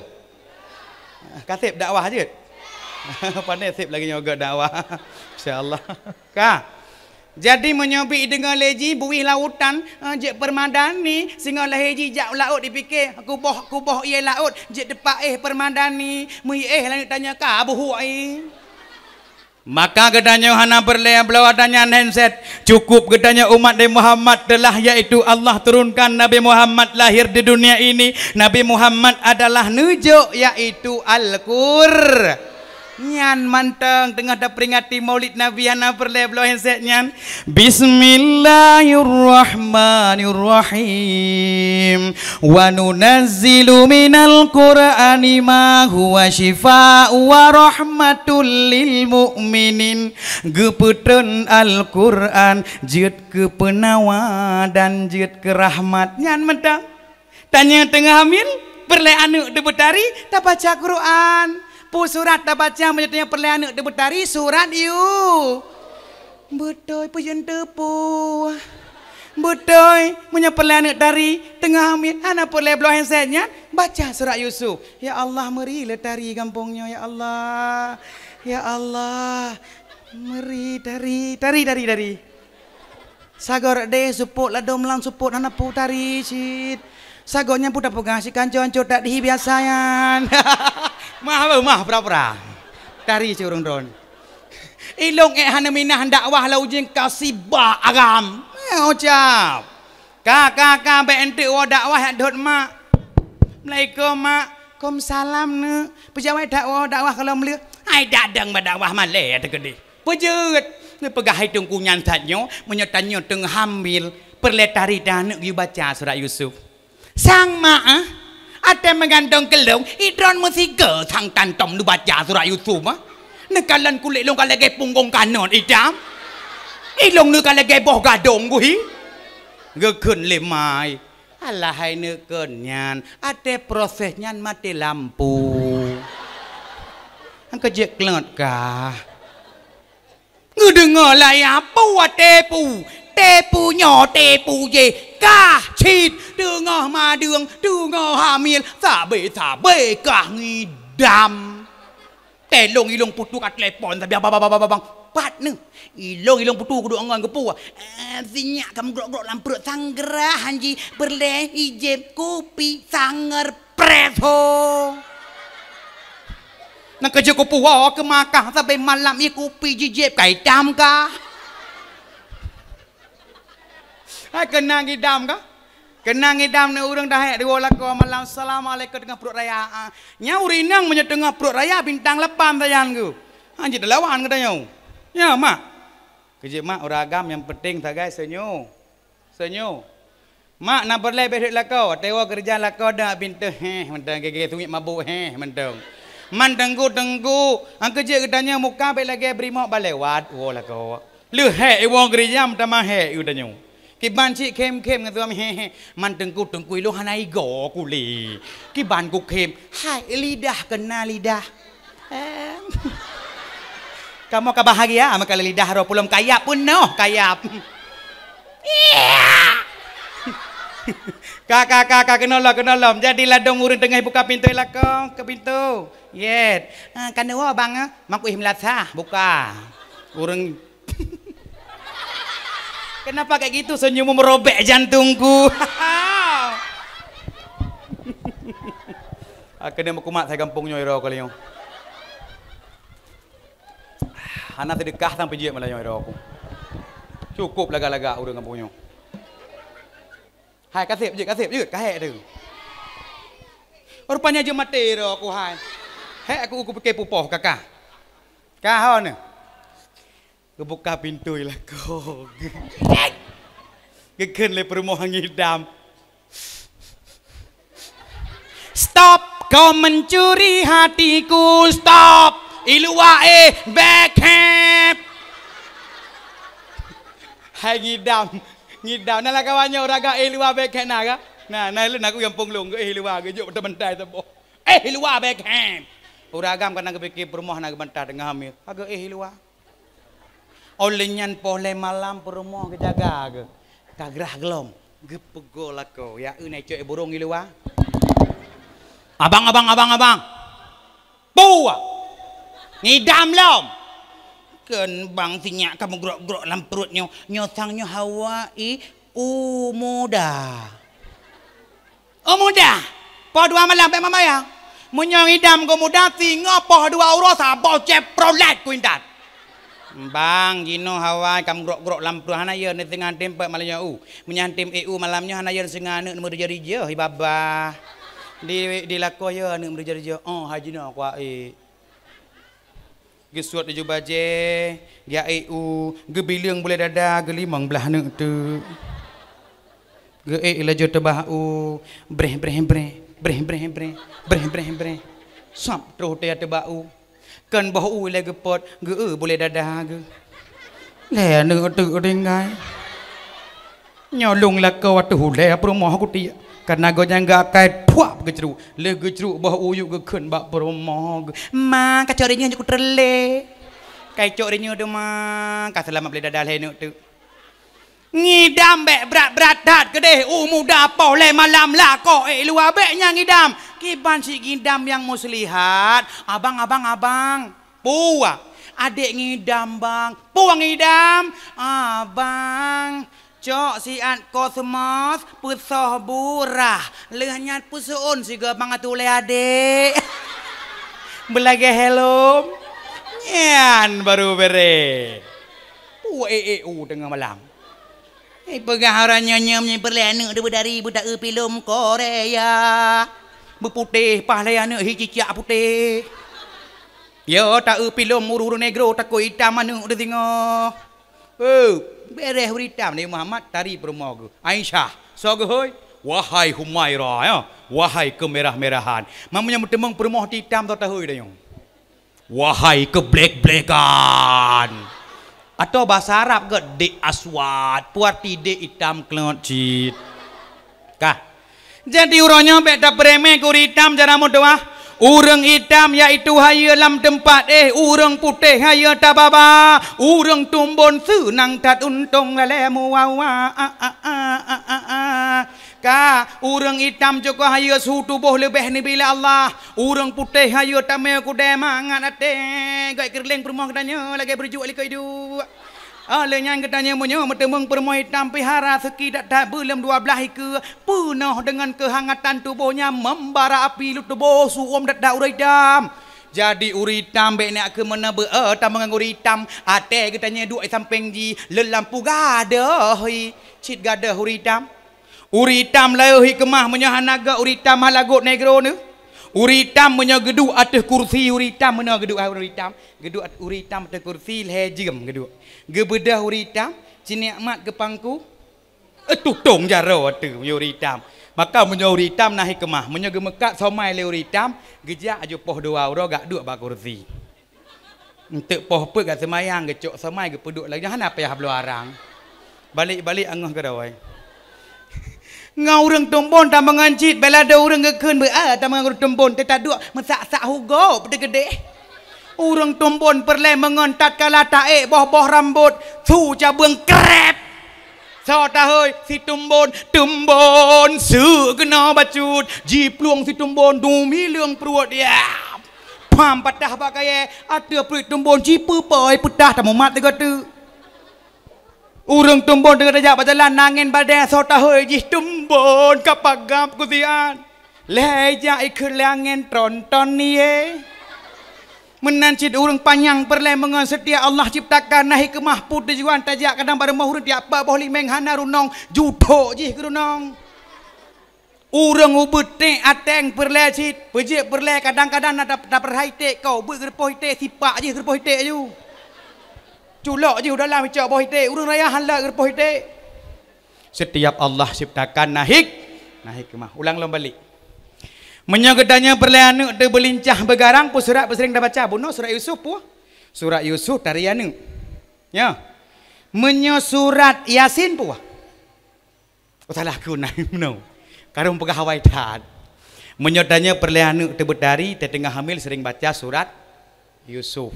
Kasih dakwah aja. Pandai sip lagi nyoga dakwah. Insya-Allah. Kah. Jadi menyobi dengan leji buih lautan je permadani singa leji jak laut dipikir kuboh ia laut je depak permadani mui langit tanya ka buhu ai. Maka gedanya hana berleah belau adanya handset. Cukup gedanya umat Nabi Muhammad telah yaitu Allah turunkan Nabi Muhammad lahir di dunia ini. Nabi Muhammad adalah nujuk yaitu Al-Qur'an. Nyan manteng tengah dah peringati Maulid Nabi hana perle belau handset nyan. Bismillahirrahmanirrahim. Wa nunazzilu minal Qur'ani ma huwa shifaa'u wa rahmatul lil mu'minin. Gepeuten Al-Qur'an jeut ke penawa dan jeut ke rahmat. Nyan manteng. Tanya tengah hamil perle anu de betari tak baca Quran. Pu surat dah baca menjadinya perlahan de betari surat you. Betul pujen tepu. Betul punya perlahan dari tengah hamil ana perle belah handsetnya baca surat Yusuf. Ya Allah meri letari kampungnya ya Allah. Ya Allah meri dari. Sagor de support ladom lang support ana pu tari cit. Sagornya pun dah pegang si kanco-kanco tak dihi biasayan. Mah pura-pura. Dari curung don. Ilong hana minah dakwah lau jeng kasih ba agam. Ucap. Kakak BNT dakwah dot mak. Assalamualaikum mak. Kom salam ne. Pejawai dakwah kalau melihat. Ai dadang ba dakwah malay ada gede. Pejet. Pegah hidung kunyan tanya, menyatanya tengah hamil. Perletari dan nak baca surat Yusuf. Sang mak ada mengandung kelong, idron musika sang tantom nu baca surat Yusuf nekalan kulit long kalau gay punggung kanon idam. Ilong nu kalau gay boh gadong gue. Gekun lemai. Alahai nekenyan, ada prosesnya mati lampu. Angka jek kelat kah? Ngedengar lah ya, tepu, tepunya tepu je, kah cit, dengar madung, dengar hamil, sabe kah ngidam. Telong ilong putu kat telepon, tapi abang, partner, ilong putu kudu angan kepu. Sinyak kamu grok lamprut sanggerah hanji berleh ijeb kopi sanger preso. Nak kerja kopi ke makah sampai malam i kopi jijeb kaitam kah? Kena ngidam kah? Kena ngidam ni urang dah dua lako malam assalamualaikum dengan perut raya. Nyau rinang punya tengah perut raya bintang lepan tayan ku. Anjir dah lawan katanya. Ya mak. Kerja mak uragam yang penting tak guys senyu. Mak nak berlebih duit lako. Tewa kerja lako dah pintu mentang gege tungit mabuk mentang. Man tenggu. Ang kerja katanya muka baik lagi beri mak balewat. Oh lako. Lu wong kerja mentang he katanya. Kiban cik kem ngan tuam man tengku ilu hanai go kuli. Kiban ku kem. Hai lidah kena lidah. Kamu kebahagia sama kalau lidah roh belum kayap pun noh kayap. Kakak kenolom. Jadilah dong urang tengah buka pintu lah ke pintu. Yet. Kan dewa bang mak ihmlat sah buka. Urang kenapa kayak gitu senyummu merobek jantungku. Akhirnya mau kumat saya kampungnya iro kali yo. Anak sedekah sampai jiat malah iro aku. Cukup laga-laga udah kampungnya. Hai kasih je kahek tu. Rupanya je mati iro aku hai. Hei aku pakai pupoh kakak. Kahon ni. Kebuka pintu lah kau. Geken le permohon ngidam. Stop kau mencuri hatiku, stop. Ilua backhand. Hai ngidam nala kawannya oraga ilua backhand naga. Nah lu aku yang ponglong ilua gejuk bentai tebo. Ilua backhand. Uragam kan aku pikir permohon naga bentar dengan hamil. Aga ilua. Olenyan pole malam perumah kejaga ke kagrah gelom gepego lako ya unai coy burung ilua abang buah ngidam lom ken bang sinyak kamu grok lam perutnya nyosangnya Hawaii umuda po dua malam pe mama ya munyong idam ko muda singa po dua uro sabo ceprolet kuindat. Bang, Gino Hawaii kamu grok lampu hana ya ni tengah tempat malahnya menyantim EU malamnya hana ya sengah nak nomor jadi baba di lako ya nak nomor jadi haji nak kuat gesuat di baje dia EU gebilang boleh dada gelimang belah nak tu ge laju tebau breh sap terus dia tebau kan bau lagi pot boleh dadah ge le ne tu dengai nyolong la kau tu le perumah aku ti karena go jangga kai puap gejru le gejru bau yuk ge keun bak perumah ma kacorinya aku terle kai corinya de ma ka selamat boleh dadah le ne tu ngidam bek berat dat gede muda poh le malam la ko luar bek nya ngidam kiban si ngidam yang muslihat abang puah adik ngidam bang puang ngidam abang cok si an kosmos pusoh burah lehnya pusuun si gabang atu le adik belage hello nyan baru bere tengah malam pegaharannya nyamnya berlena dari budak film Korea berputih pahlaya nak hijicak putih Ya tak pilom uru negro takut hitam mana udah tengok. Beres hitam ni Muhammad tari permoga. Aisyah, sogoy. Wahai Humairah ya. Wahai kemerah-merahan. Mamanya bertemang permoh hitam tak tahu dah yang. Wahai ke black-blackan. Atau bahasa Arab ke dek aswad, puarti dek hitam kelocit. Kah? Jadi urangnya beta beremeh ku hitam cara mudah. Urang hitam yaitu haya dalam tempat urang putih haya tababa, urang tumbon senang tat untung lelemu wawa ka urang hitam juga haya suhu tubuh lebih ni bila Allah, urang putih haya tamai ku demangat ate gai kerleng permoh katanya lagi berjual liko hidup. Alenya katanya munyo bertemung permoh hitam pihara seki tak belum 12 ke penuh dengan kehangatan tubuhnya membara api lu tubuh suom dak urai hitam. Jadi uri hitam be nak ke mana be tam mengang uri hitam ate katanya duk samping ji lelampu gadah cit gadah uri hitam. Uri hitam leuhi kemah menyahanaga uri hitam halagot negro ni. Uri hitam punya geduk atas kursi uri hitam mana geduk uri hitam geduk uri hitam atas kursi lejem geduk gebedah uri hitam cini amat ke pangku tutong jaro atu uri hitam maka punya uri hitam nahi kemah punya gemekat somai le uri hitam gejak aja poh dua uro gak duk ba kursi untuk poh pe gak semayang gecok somai ge peduk lagi hana payah belu arang balik-balik angah ke dawai ngau urang tombon tambah ngancit bela ada urang gekeun be tambah urang tombon tak duk mesak-sak hugo pede gede urang tombon perle mengontat kala tae boh-boh rambut su cabang krep so tahoy si tumbon su kena bacut jipluang si tumbon dumi leung peruat dia pam patah bakai ada perit tumbon jipe pai petah tamu mat tega tu. Urang tumbon dengan rajak berjalan nangin badan sota hoi jih tumbon kapagap kusian. Leja ikut langin tronton ni menancit urang panjang perle mengon setia Allah ciptakan nahi kemah put tujuan tajak kadang pada mahur dia apa boh limeng hana runong judo jih ke runong. Urang ubut te ateng perle cit pejik perle kadang-kadang nak perhai te kau buat gerpoh te sipak je gerpoh te ju. Culok je dalam cak boh ite urang raya halak gerpoh ite. Setiap Allah ciptakan nahik kemah ulang lom balik. Menyogedanya perleanu de belincah begarang pu surat sering dah baca buno surat Yusuf pu. Surat Yusuf tarianu. Ya. Menyo surat Yasin pu. Oh salah ku nai no. Karung pegawai tat. Menyodanya perleanu de bedari te tengah hamil sering baca surat Yusuf.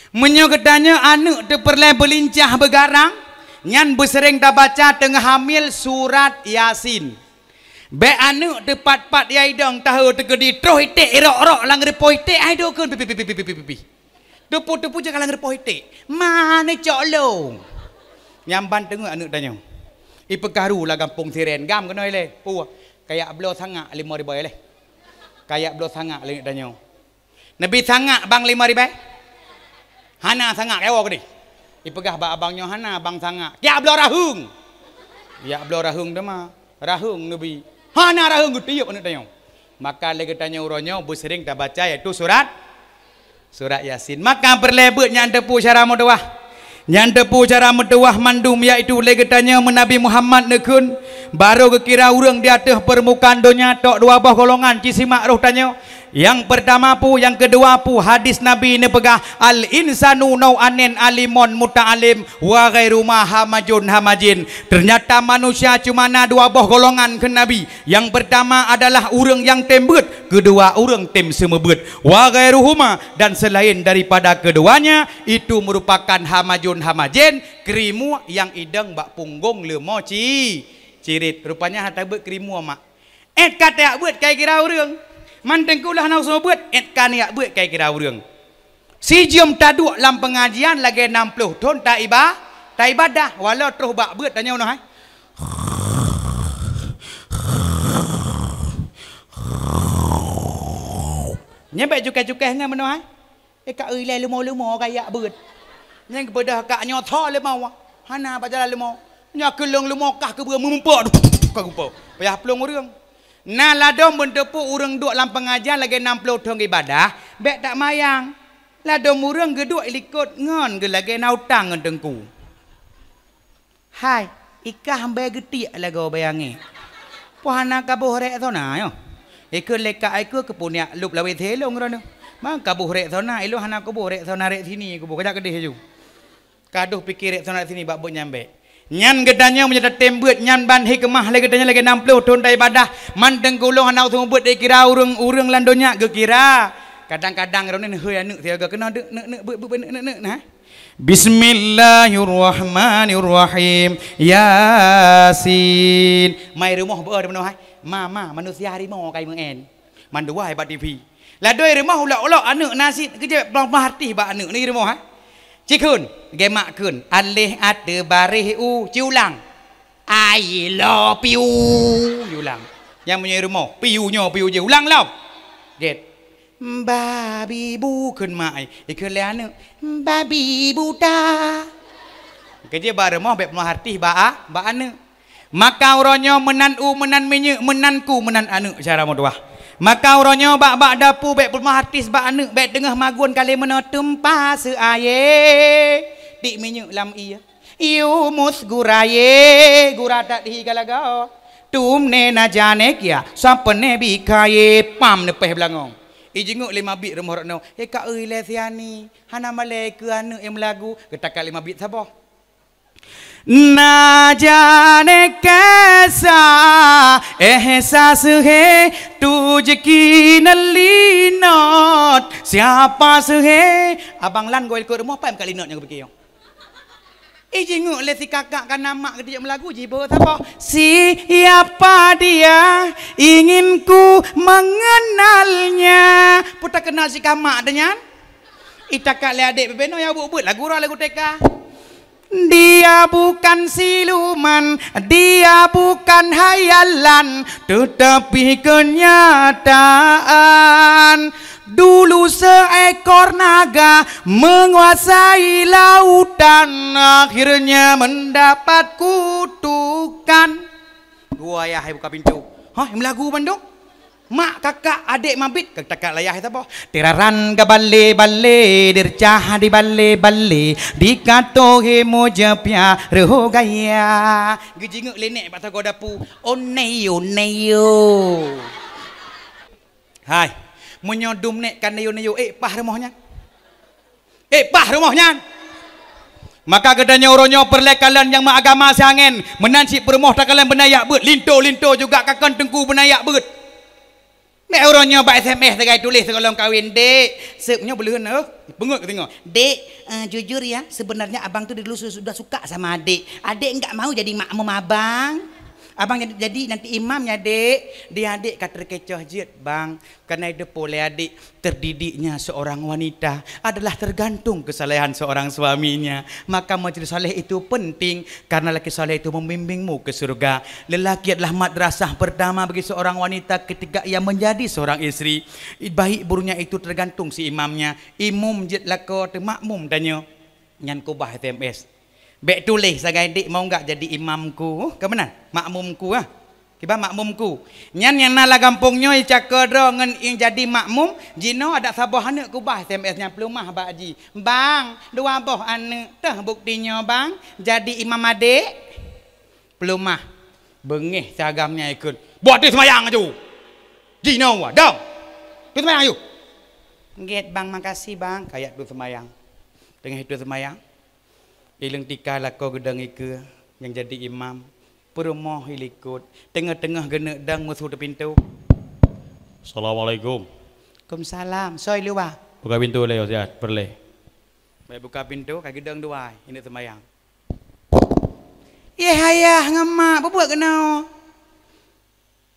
Menyogedanya anu de perle belincah begarang nyan bersering dah baca tengah hamil surat Yasin. Be anu de pat-pat yai dong tahu tegedi troh ite erok-erok lang repo ite ai do keun pipi. Depu-depu je kalang repo ite. Mane cok lo. Nyamban tengok anu danyo. Ipekaru lah kampung Siren gam kenoi le. Pu kayak belo sangak 5.000 le. Kayak belo sangak le danyo. Nabi sangak bang 5.000. Hana sangak ewo ke ni. Ipegah ba abangnya hana bang sangak. Ya belo rahung. Ya belo rahung dah mah. Rahung nabi. Hana rahung gede apa nak tanya. Maka lagi tanya uronyo bersering tak baca iaitu surat Yasin. Maka berlebut nyandepu cara medawah. Nyandepu cara medawah mandum iaitu lagi tanya Nabi Muhammad nekun baru kekira urang di atas permukaan dunia tok dua buah golongan cisimak roh tanya. Yang pertama pu, yang kedua pu hadis Nabi ini pegah al insanu nau'anin alimon muta'alim wa ghairu hamajun hamajin. Ternyata manusia cuma ada dua buah golongan ke Nabi. Yang pertama adalah urang yang tembut, kedua urang tem semebut. Wa ghairuhuma dan selain daripada keduanya itu merupakan hamajun hamajin, kerimu yang idang bak punggung lemo cirit. Rupanya hata bet kerimu mak. Kata buat kayak kira urang. Mantengkulah nak semua buat etkan yak buat kayak kira urang. Si jom taduk dalam pengajian lagi 60 tahun tak ibadah walau terus bak buat tanya ono hai. Nyebek cukai-cukai dengan mana hai? Kak ulai lemo-lemo kayak buat. Yang kepada kak nyotho lemo. Hana bajalan lemo. Nya kelong lemo kah ke memempak. Kau gupo. Payah pelong urang. Nah ladong bentepu urang duk dalam pengajian lagi 60 tahun ibadah, bek tak mayang. Lado murang geduk ilikut ngon ge lagi nautang ngedengku. Hai, ikah hambai getik lagu bayangi. Pohana kabuh rek thona yo. Ikut leka aku kepunya lup lawe thelong rono. Mang kabuh rek thona ilo hana kabuh rek thona rek sini kubu kajak kedih ju. Kaduh pikir rek thona sini bak bo nyambe. Nyan gedanya menjadi tembut nyan ban hikmah lagi gedanya lagi 60 tahun dah ibadah. Mandeng gulung hanau semua buat dikira urang landonya gekira. Kadang-kadang rono heuy anu tiaga kena deuk neuk nah. Bismillahirrahmanirrahim. Yasin. Mai rumah beuh depan hai. Mama manusia harimau kai mengen. Mandua hebat TV. Lah doi rumah ulak-ulak aneuk nasi kerja pelang hati ba aneuk ni rumah ha. Cikun, gemakkeun. Alih ade barih ciulang. I love you. Ulang. Yang punya rumah, piunya piu je ulang lah. Get. Babi bu keun mai. Ikeun le aneuk. Babi buta. Kerja ba rumah bek pelang hati ba aneuk. Maka uronyo menan menan menye menanku menan anu cara moduah. Maka uronyo bak dapu bek pulmah artis bak anu bek tengah magun kali meno tempa seaye dik menye lam iya. Iu mus guraye gurata di galagao. Tumne na jane kia sapene bikaye pam nepeh belangong. Ijenguk 5 bit rumah rokno. Kak euy le siani. Hana male ke anu em lagu ketakak 5 bit sabah. ना जाने कैसा एहसास है तुझकी नली note siapa है abang lan goel ke rumah pam kali notnya begini jenguk le si kakak kan nama dia melagu jibo apa siapa dia ingin ku mengenalnya putar kenal si kamak dengan itakak le adik bebeno ya bu lagu TK. Dia bukan siluman, dia bukan hayalan, tetapi kenyataan. Dulu seekor naga menguasai lautan, akhirnya mendapat kutukan. Gua ayah buka pintu. Hah, lagu Bandung? Mak kakak adik mabit kakak layah itu apa? Tiraran ke balle dircah di balle dikatohe mojapya reho gaya gejinguk lenek patah kau dapu oneyo hai menyodum nek kan neyo pah rumahnya maka gedanya uronyo perlekalan yang agama siangen menansi permoh tak kalian benayak bet linto juga kakon tengku benayak bet. Nek orangnya bak SMS tegai tulis sekolong kawin dek sepnya beleun bengok tengok dek jujur ya sebenarnya abang tuh dulu sudah suka sama adik enggak mau jadi makmum abang jadi nanti imamnya dek dia adik kata kecoh jet bang karena depo le adik terdidiknya seorang wanita adalah tergantung kesalehan seorang suaminya maka majelis saleh itu penting karena laki saleh itu membimbingmu ke surga lelaki adalah madrasah pertama bagi seorang wanita ketika ia menjadi seorang istri baik buruknya itu tergantung si imamnya imum jet lako te makmum danyo nyan kubah SMS bek tulis sagai dik mau enggak jadi imamku ke mana makmumku kiba makmumku nyan yang nala gampungnya cakero ngen yang jadi makmum jino ada sabah anak kubah SMS nya pelumah bak haji bang dua boh anak teh buktinya bang jadi imam adik pelumah bengih seragamnya ikut buat di semayang aja jino dong di semayang ayo get bang makasih bang kayak tu semayang tengah itu semayang ilang tika lako gedang ike yang jadi imam perumoh ilikut tengah-tengah genek dang musuh di pintu. Assalamualaikum. Waalaikumsalam. Soy luwa. Buka pintu le Ustaz, perle. Baik buka pintu ka gedang dua ini semayang. Ye hayah ngamak buat kenau.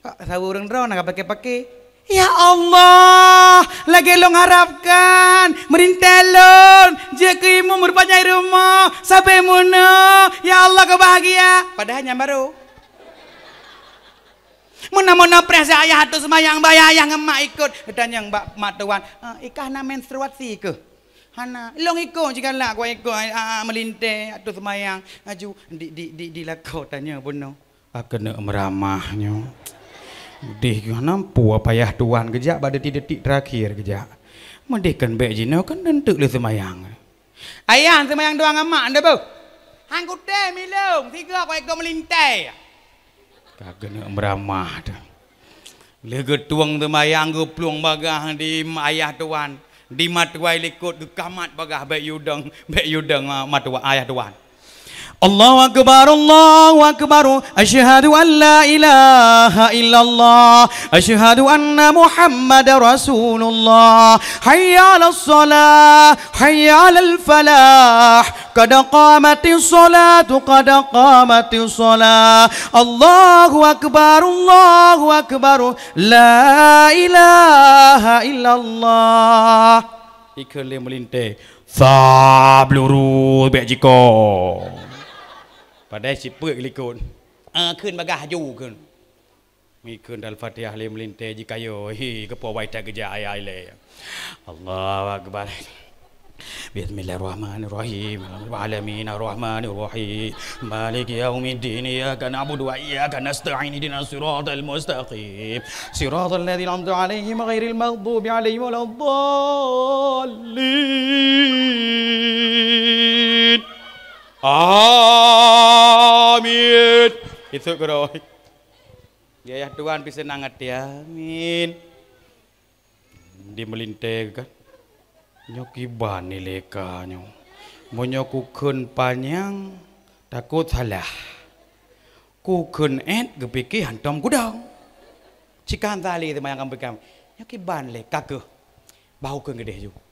Pak sawureng ro nak pakai-pakai. Ya Allah, lagi long harapkan merintelon jekimu merpanjai rumah sampai muno. Ya Allah kebahagia. Padahal baru. Muna pres ayah atuh semayang bayah ngemak ikut. Dan yang mak tuan, ikah na menstruasi ke? Hana, long ikut jika lah kau ikut melinte atuh semayang aju di lakau tanya buno. Kena meramahnya. Deh nampu apa ya tuan kejak pada detik terakhir kejak Mendekan baik jina kan tentu le semayang. Ayah semayang doang amak anda bu. Hang kuteh milung 3 kau ekor melintai. Kagak nak meramah dah. Lega tuang semayang go pluang bagah di ayah tuan. Di matuai likut ke kamat bagah baik yudang matuai ayah tuan. Allahu Akbar, asyhadu an la ilaha illallah, asyhadu anna Muhammadar Rasulullah, hayya 'alas shalah, hayya 'alal falah, qad qamatis salatu, qad qamatis salah, Allahu Akbar, la ilaha illallah. Ikan le melinte, sabluru bek jiko. Padahal si pek likun. Kun bagah ju kun. Mi kun dal Fatihah le melinte jika yo hi kepo wai tak kerja ai le. Allahu Akbar. Bismillahirrahmanirrahim. Alamin arrahmanirrahim. Maliki yaumiddin. Iyyaka na'budu wa iyyaka nasta'in. Ihdinas siratal mustaqim. Siratal ladzina an'amta 'alaihim ghairil maghdubi 'alaihim waladdallin. Amin. Itu keroi. Ya Tuhan bisa nangat ya. Amin. Di melinte kan. Nyoki bani leka nyo. Monyoku kun panjang takut salah. Ku kun kepikir hantam kudang. Cikan tali itu yang kamu pegang. Nyoki ban leka ke. Bau kun gede juga.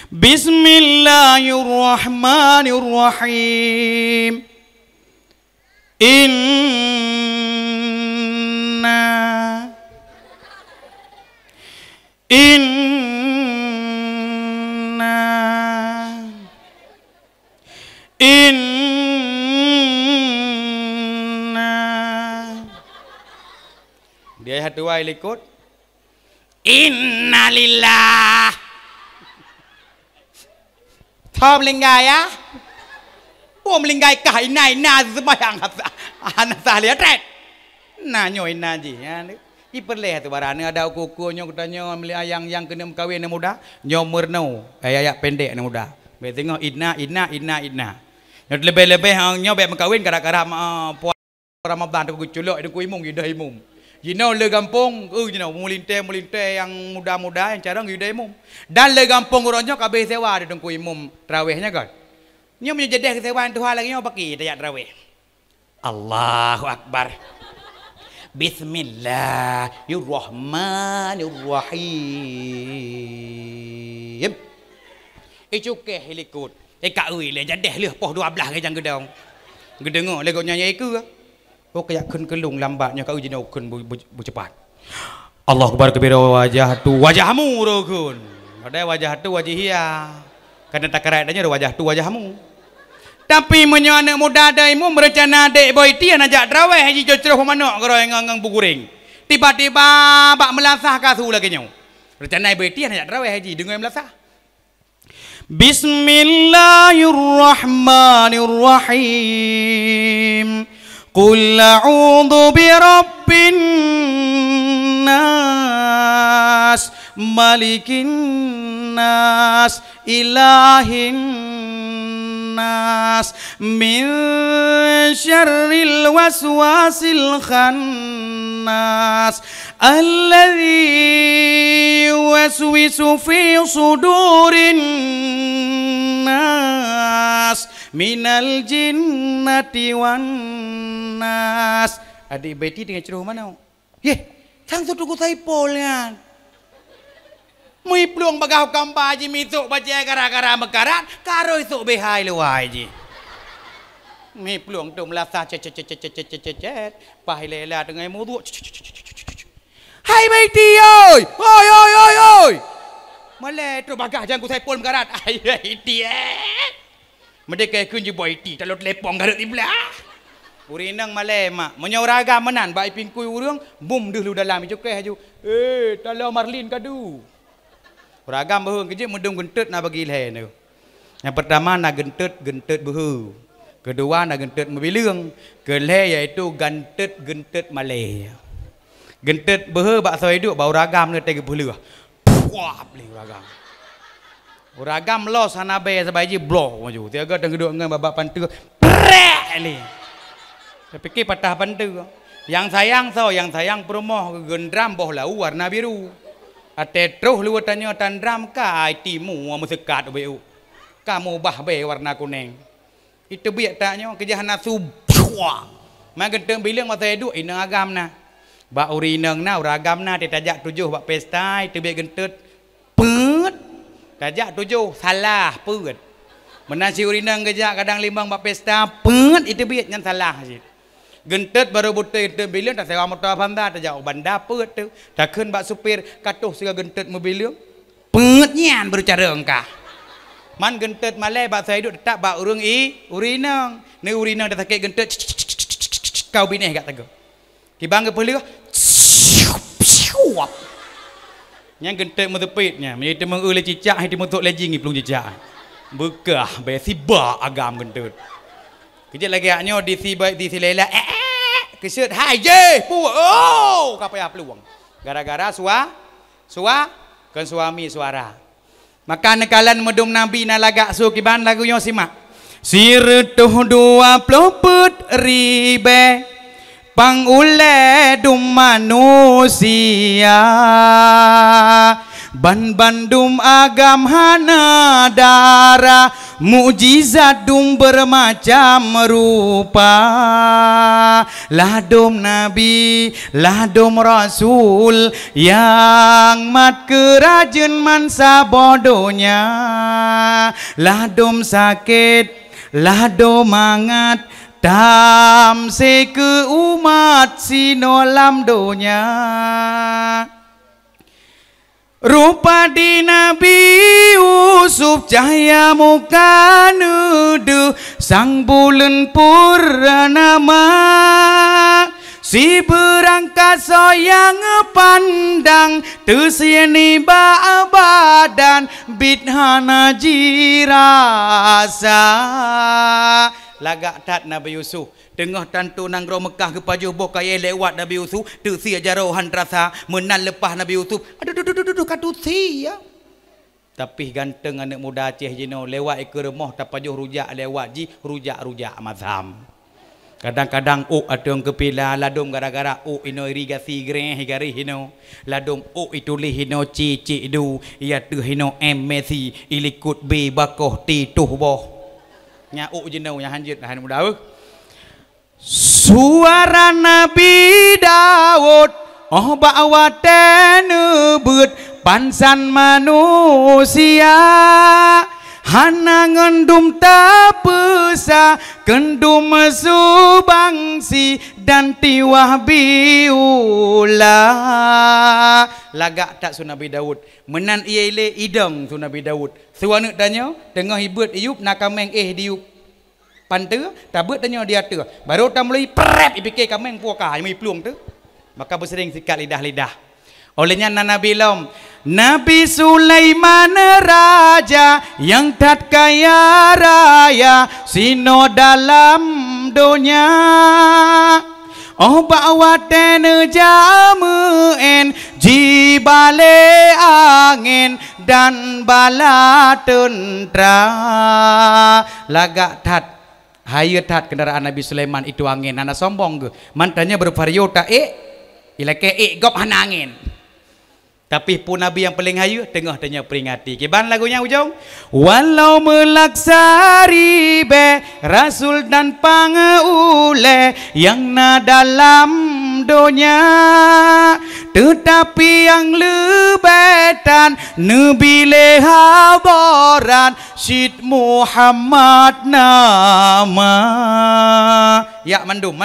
Bismillahirrahmanirrahim. Inna dia hatu wai likut. Innalillah. Thom linggai ya. Pom linggai kai nai na sembayang anak salia tret. Na nyoi na ji ya. Iperleh tu barang ada kuku nyo katanya meli ayang yang kena kawin yang muda nyo merno ayak pendek yang muda. Be tengok idna. Nyo lebih-lebih nyo be kawin kadang-kadang puan Ramadan tu culuk itu kuimung gidai mum. Jino le gampung, jino mulinte yang muda-muda yang carang gidai mum. Dan le gampung orangnya kabeh sewa di tengku imum tarawihnya kan. Nyo menjadi kesewaan Tuhan lagi nyo pakai tayak tarawih. Allahu Akbar. Bismillahirrahmanirrahim. Icu ke helikut. Eka ui le jadeh leh poh 12 ke jang gedong. Gedengok le kau nyanyi ke. Oh kayak kun kelung lambatnya kau jino kun bu cepat. Allah Akbar kabira wajah tu wajahmu rukun. Ada wajah tu wajah hia. Karena tak keradanya wajah tu wajahmu. Tapi menyo anak muda daimu merencana dek boy ti najak traweh haji jocroh manok karo ngang buguring. Tiba-tiba bak melasah kasu lagi nyo. Rencana boy ti najak traweh haji dengai melasah. Bismillahirrahmanirrahim. Qul a'udzu birabbin nas, malikin nas, ilahin nas, min syarril waswasil khannas, alladzi yuwaswisu fi sudurin nas, minal jinnati wan nas. Adik beti dengan ceruh mana? Ye, sang tu tuku saipolnya. Mui pluang bagau kampa ji mituk baca gara-gara mekarat karo isuk behai luai ji. Mi pluang tu melasa cet pahilela dengan mudu. Hai beti oi. Oi. Male tu bagah jangku saipol mekarat. Ai beti Merdeka kun je boy ti talot lepong garut iblah. Urinang male mak menyauraga menan bai pingkui urang bum dulu dalam ju keh ju. Talau Marlin kadu. Ragam behu kerja mendung gentet nak bagi leh tu. Yang pertama nak gentet behu. Kedua nak gentet mobilung. Keleh iaitu gentet Malay. Gentet behu bak so hidup bau ragam ni tege puluh. wah beli uragam. Uragam los hanabe sebaji bloh maju. Tiaga teng geduk ngan babak pantu. Prek ni. Saya fikir patah pantu. Yang sayang perumoh gendram boh lau warna biru. Ate terus lu tanya tandram ka timu amu sekat beu. Kamu bah be warna kuning. Itu biak taknya kejahan nafsu. Makan teng bilang masa hidup inang agam na. Bak urinang na uragam na tajak 7 bak pesta itu biak gentut. Put. Tajak 7 salah put. Menasi urinang kejak kadang 5 bak pesta put itu biak nyan salah sih. Gentut baru butuh itu bilang tak sewa motor panda tajak banda put tu. Tak keun bak supir katuh sega gentut mobil put nyan baru cara engkah. Man gentut malai bak saya hidup tetap bak urung urinang. Ni urinang dah sakit gentut. Kau bineh kat tegur. Kibang ke peli kau. Yang gentut metepitnya. Menjadi mengulai cicak. Hati mutuk lejing ni pelung cicak. Bekah. Besi bak agam gentut. Kejap lagi aknya di si lela. Kesut. Hai je. Oh. Kapa ya peluang. Gara-gara kan suami suara. Maka nekalan medum Nabi na lagak su kiban lagunya simak. Sirtuh 20 ribe pangule dum manusia ban-bandum agam hana dara mukjizat dum bermacam rupa ladum Nabi ladum Rasul yang mat kerajaan mansa bodohnya ladum sakit ladum mangat tam se ke umat sinolam donya rupa di Nabi Yusuf cahaya muka nudu sang bulan purnama si berangkat soyang pandang tersiani badan bidhana jirasa lagak tat Nabi Yusuf tengah tantu nanggro Mekah ke pajuh bokai lewat Nabi Yusuf tersi jarohan terasa menan lepas Nabi Yusuf aduh katusi ya tapi ganteng anak muda Aceh jino lewat ke rumah tak pajuh rujak lewat ji rujak mazham kadang-kadang adong kepila ladum gara-gara ino irigasi greh higari hino ladum itulih hino cici du ia tu hino emesi ilikut b bakoh ti tuh boh nya jenau nya hanjut han muda suara Nabi Daud bawa tenebut pansan manusia hana ngendum tapesa kendum subangsi dan tiwah biula lagak tak su Nabi Daud menan iele idang su Nabi Daud suana tanya tengah hibut iup nakameng diup pante tabut tanya dia tu baru tak mulai prep ipikir kameng puaka mai pluang tu maka bersering sikat lidah-lidah olehnya Nabi Lam Nabi Sulaiman raja yang tak kaya raya sino dalam dunia bawa tene jamuen jibale angin dan bala tentera lagak tat hayat tat kendaraan Nabi Sulaiman itu angin anak sombong ke mantannya bervariota ilake gop hana angin tapi pun Nabi yang paling hayu tengah tanya peringati kiban lagunya ujung walau melaksari be Rasul dan pangeule yang na dalam dunia tetapi yang lebetan Nabi lehaboran Syed Muhammad nama ya mandum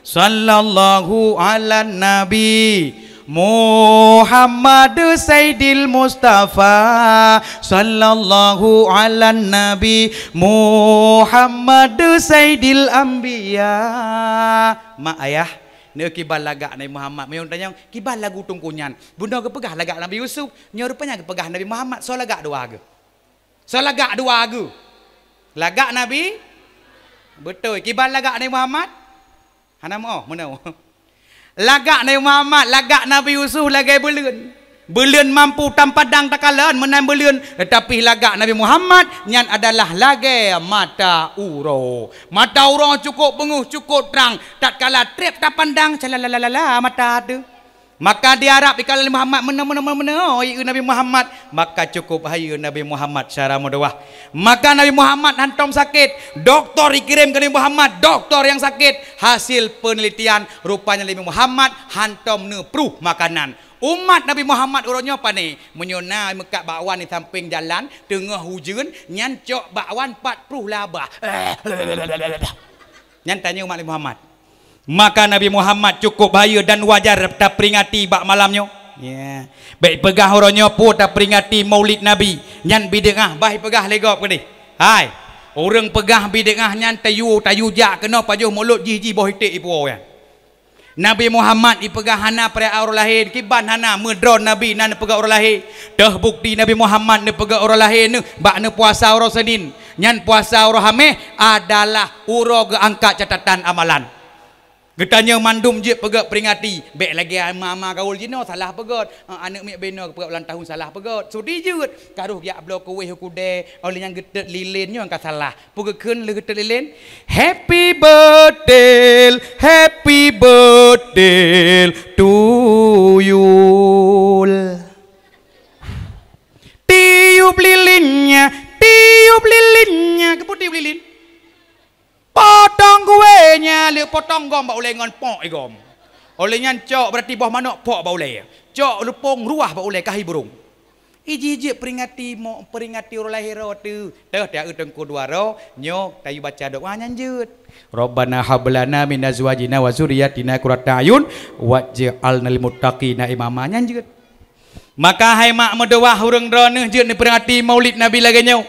sallallahu ala nabi Muhammad Sayyidil Mustafa sallallahu ala nabi Muhammad Sayyidil Anbiya mak ayah ni kibal lagak Nabi Muhammad meong tanya kibal lagu tungkunyan bunda ke pegah lagak Nabi Yusuf nya rupanya ke pegah Nabi Muhammad so lagak dua ge lagak Nabi betul kibal lagak Nabi Muhammad hana mau menau lagak Nabi Muhammad lagak Nabi Yusuf lagai belun Belian mampu tanpa dang takalan menang belian, tetapi lagak Nabi Muhammad nyan adalah lagi mata uro. Mata uro cukup benguh, cukup terang. Tak kala trip tak pandang calalalala mata tu. Maka diharap kalau Nabi Muhammad mana Nabi Muhammad, maka cukup hayu Nabi Muhammad secara mudawah. Maka Nabi Muhammad hantam sakit, doktor dikirim ke Nabi Muhammad, doktor yang sakit, hasil penelitian rupanya Nabi Muhammad hantam nepruh makanan. Umat Nabi Muhammad urutnya apa ni? Menyona mekat bakwan di samping jalan, tengah hujan, nyancok bakwan 40 labah. Nyan tanya umat Nabi Muhammad. Maka Nabi Muhammad cukup bahaya dan wajar tak peringati bak malamnya. Ya. Baik pegah orangnya pun tak peringati Maulid Nabi. Nyan bid'ah baik pegah legop ke ni. Hai. Orang pegah bid'ah nyan tayu jak kena pajuh mulut jiji boh hitik ipu orang. Nabi Muhammad ipegah hana pada orang lahir kiban hana medron Nabi nan pegah orang lahir. Dah bukti Nabi Muhammad ne pegah orang lahir ne bak ne puasa orang Senin. Nyan puasa orang Hameh adalah uro ge angkat catatan amalan. Getanya mandum je pegat peringati. Baik lagi mama gaul jino salah pegat. Anak miak bena pegat ulang tahun salah pegat. Sudi je. Karuh ya blok kuih kude. Oleh yang getet lilin nyo angkat salah. Pegeken le getet lilin. Happy birthday to you. Tiup lilinnya. Keputih lilin. Potong kuenya, lihat potong gom bau lengan pok gom. Oleh nyancok berarti bawah manok pok bau le. Cok lepong ruah bau le kahi burung. Iji peringati orang lahir tu. Dah dia utang kedua ro nyok tayu baca doa nyanjut. Rabbana hablana min azwajina wa zurriyyatina qurrata ayun waj'alna lil muttaqina imama nyanjut. Maka hai mak medawah urang drone je ni peringati Maulid Nabi lagi nyau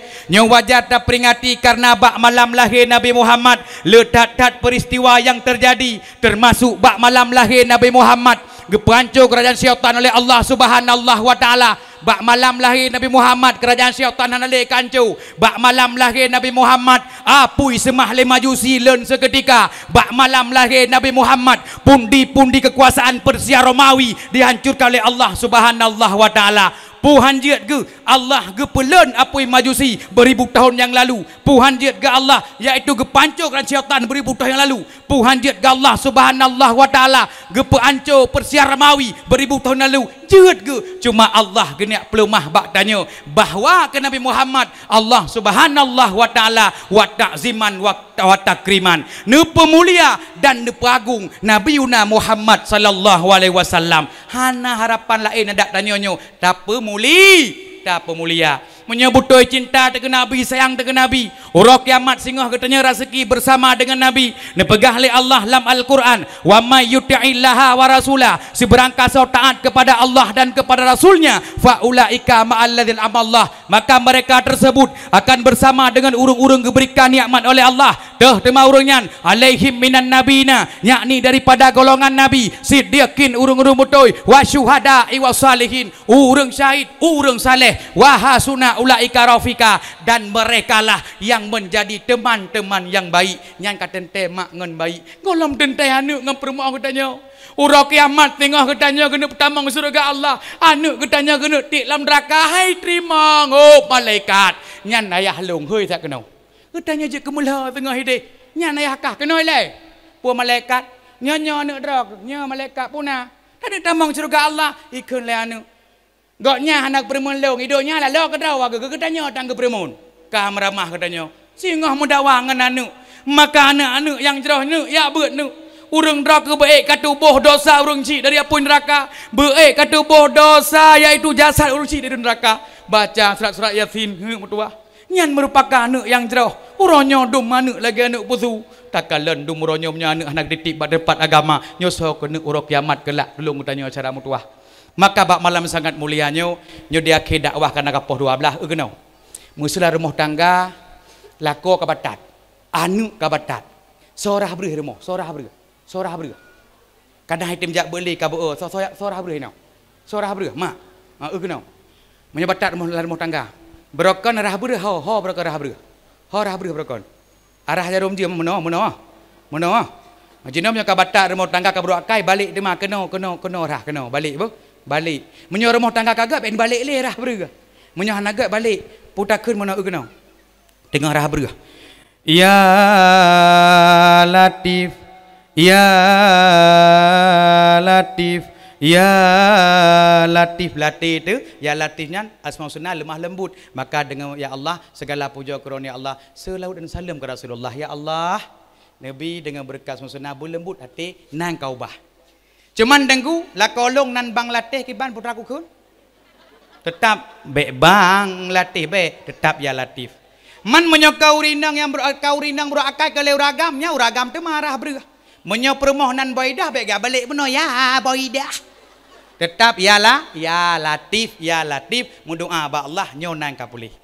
wajar tak peringati karena bak malam lahir Nabi Muhammad letat peristiwa yang terjadi termasuk bak malam lahir Nabi Muhammad gepancur kerajaan syaitan oleh Allah Subhanahu wa taala. Bak malam lahir Nabi Muhammad kerajaan syaitan hanale kancu. Bak malam lahir Nabi Muhammad apui semah le majusi len seketika. Bak malam lahir Nabi Muhammad pundi-pundi kekuasaan Persia Romawi dihancurkan oleh Allah Subhanahu wa taala. Puhan jiat ke Allah ke pelan apui majusi beribu tahun yang lalu. Puhan jiat ke Allah iaitu ke pancur kerajaan syaitan beribu tahun yang lalu. Puhan jiat ke Allah Subhanahu wa taala ke pancur Persia Romawi beribu tahun lalu. Jiat ke cuma Allah geniak pelumah bak tanya bahawa ke Nabi Muhammad Allah Subhanahu wa taala wa ta'ziman wa takriman ne pemulia dan ne peagung Nabi Muhammad sallallahu alaihi wasallam. Hana harapan lain ada tanyonyo tak pemulia menyebutoi cinta dengan Nabi, sayang dengan Nabi. Orang kiamat singoh katanya rezeki bersama dengan Nabi. Nepegah oleh Allah dalam Al-Quran. Wa may yuti'illaha wa rasulah. Seberangkasa taat kepada Allah dan kepada Rasulnya. Fa ulaika ma'alladzina amallah. Maka mereka tersebut akan bersama dengan urung-urung diberikan nikmat oleh Allah. Dah tema urungnya alaihim minan nabina, yakni daripada golongan Nabi, siddiqin urung-urung betul, wa syuhada wa salihin, urung syahid, urung saleh, wa hasuna ulaika rafika, dan merekalah yang menjadi teman-teman yang baik. Yang kata mak ngan baik golom tente anu ngan perempuan katanya urang kiamat tengah katanya kena pertama surga Allah, anu katanya kena tik dalam neraka. Hai terima ngop malaikat nyan ayah long heuy tak kena katanya je kemula tengah hidup nyan ayah kah kena le pu malaikat nyanyo anu drog nya malaikat puna tadi tamang surga Allah ikun le anu goknya anak perempuan long hidupnya lah lo kedawa ke katanya tangga perempuan kah meramah katanya singah mudawangan anu maka anak-anak yang jerah nu ya beut nu urang neraka baik kata boh dosa urang ci dari api neraka baik kata boh dosa iaitu jasad urang ci dari neraka. Baca surat-surat Yasin mutuah nyan merupakan anak yang jerah urangnya dum anak lagi anak pusu takalan dum urangnya punya anak didik pada depan agama nyoso kena urang kiamat kelak belum tanya cara mutuah. Maka bak malam sangat mulianya nyo dia ke dakwah kana kapoh 12 kenau musula rumah tangga lako kabatat anu kabatat sorah breh remo sorah breh kadang item jak beli ka beu sorah breh nau sorah breh mak kenau menyebatat rumah tangga berokon rah breh ho berokon rah breh berokon arah jarum dia meno jinom nya kabatat rumah tangga ka bro akai balik dia mah kena rah kena balik bu balik. Menyo rumah tangga kagak ben balik le rah berga. Menyo hanagat balik, putakeun mana ugno. Tengah rah berga. Ya Latif, ya Latif, ya Latif. Latif tu, ya Latifnya asma husna lemah lembut. Maka dengan ya Allah segala puja keronia Allah, selawat dan salam ke Rasulullah. Ya Allah, Nabi dengan berkat asma husna berlembut hati nang kau bah. Cuman dengku la kolong nan bang latih kiban putraku kun. Tetap be bang latih be, tetap ya Latif. Man menyokau rinang yang kau rinang berakai ke uragamnya, uragam tu marah berah. Menyo permohonan Boidah be gak balik benar ya Boidah. Tetap ya Latif, ya Latif, mendoa ba Allah nyonan ka pulih.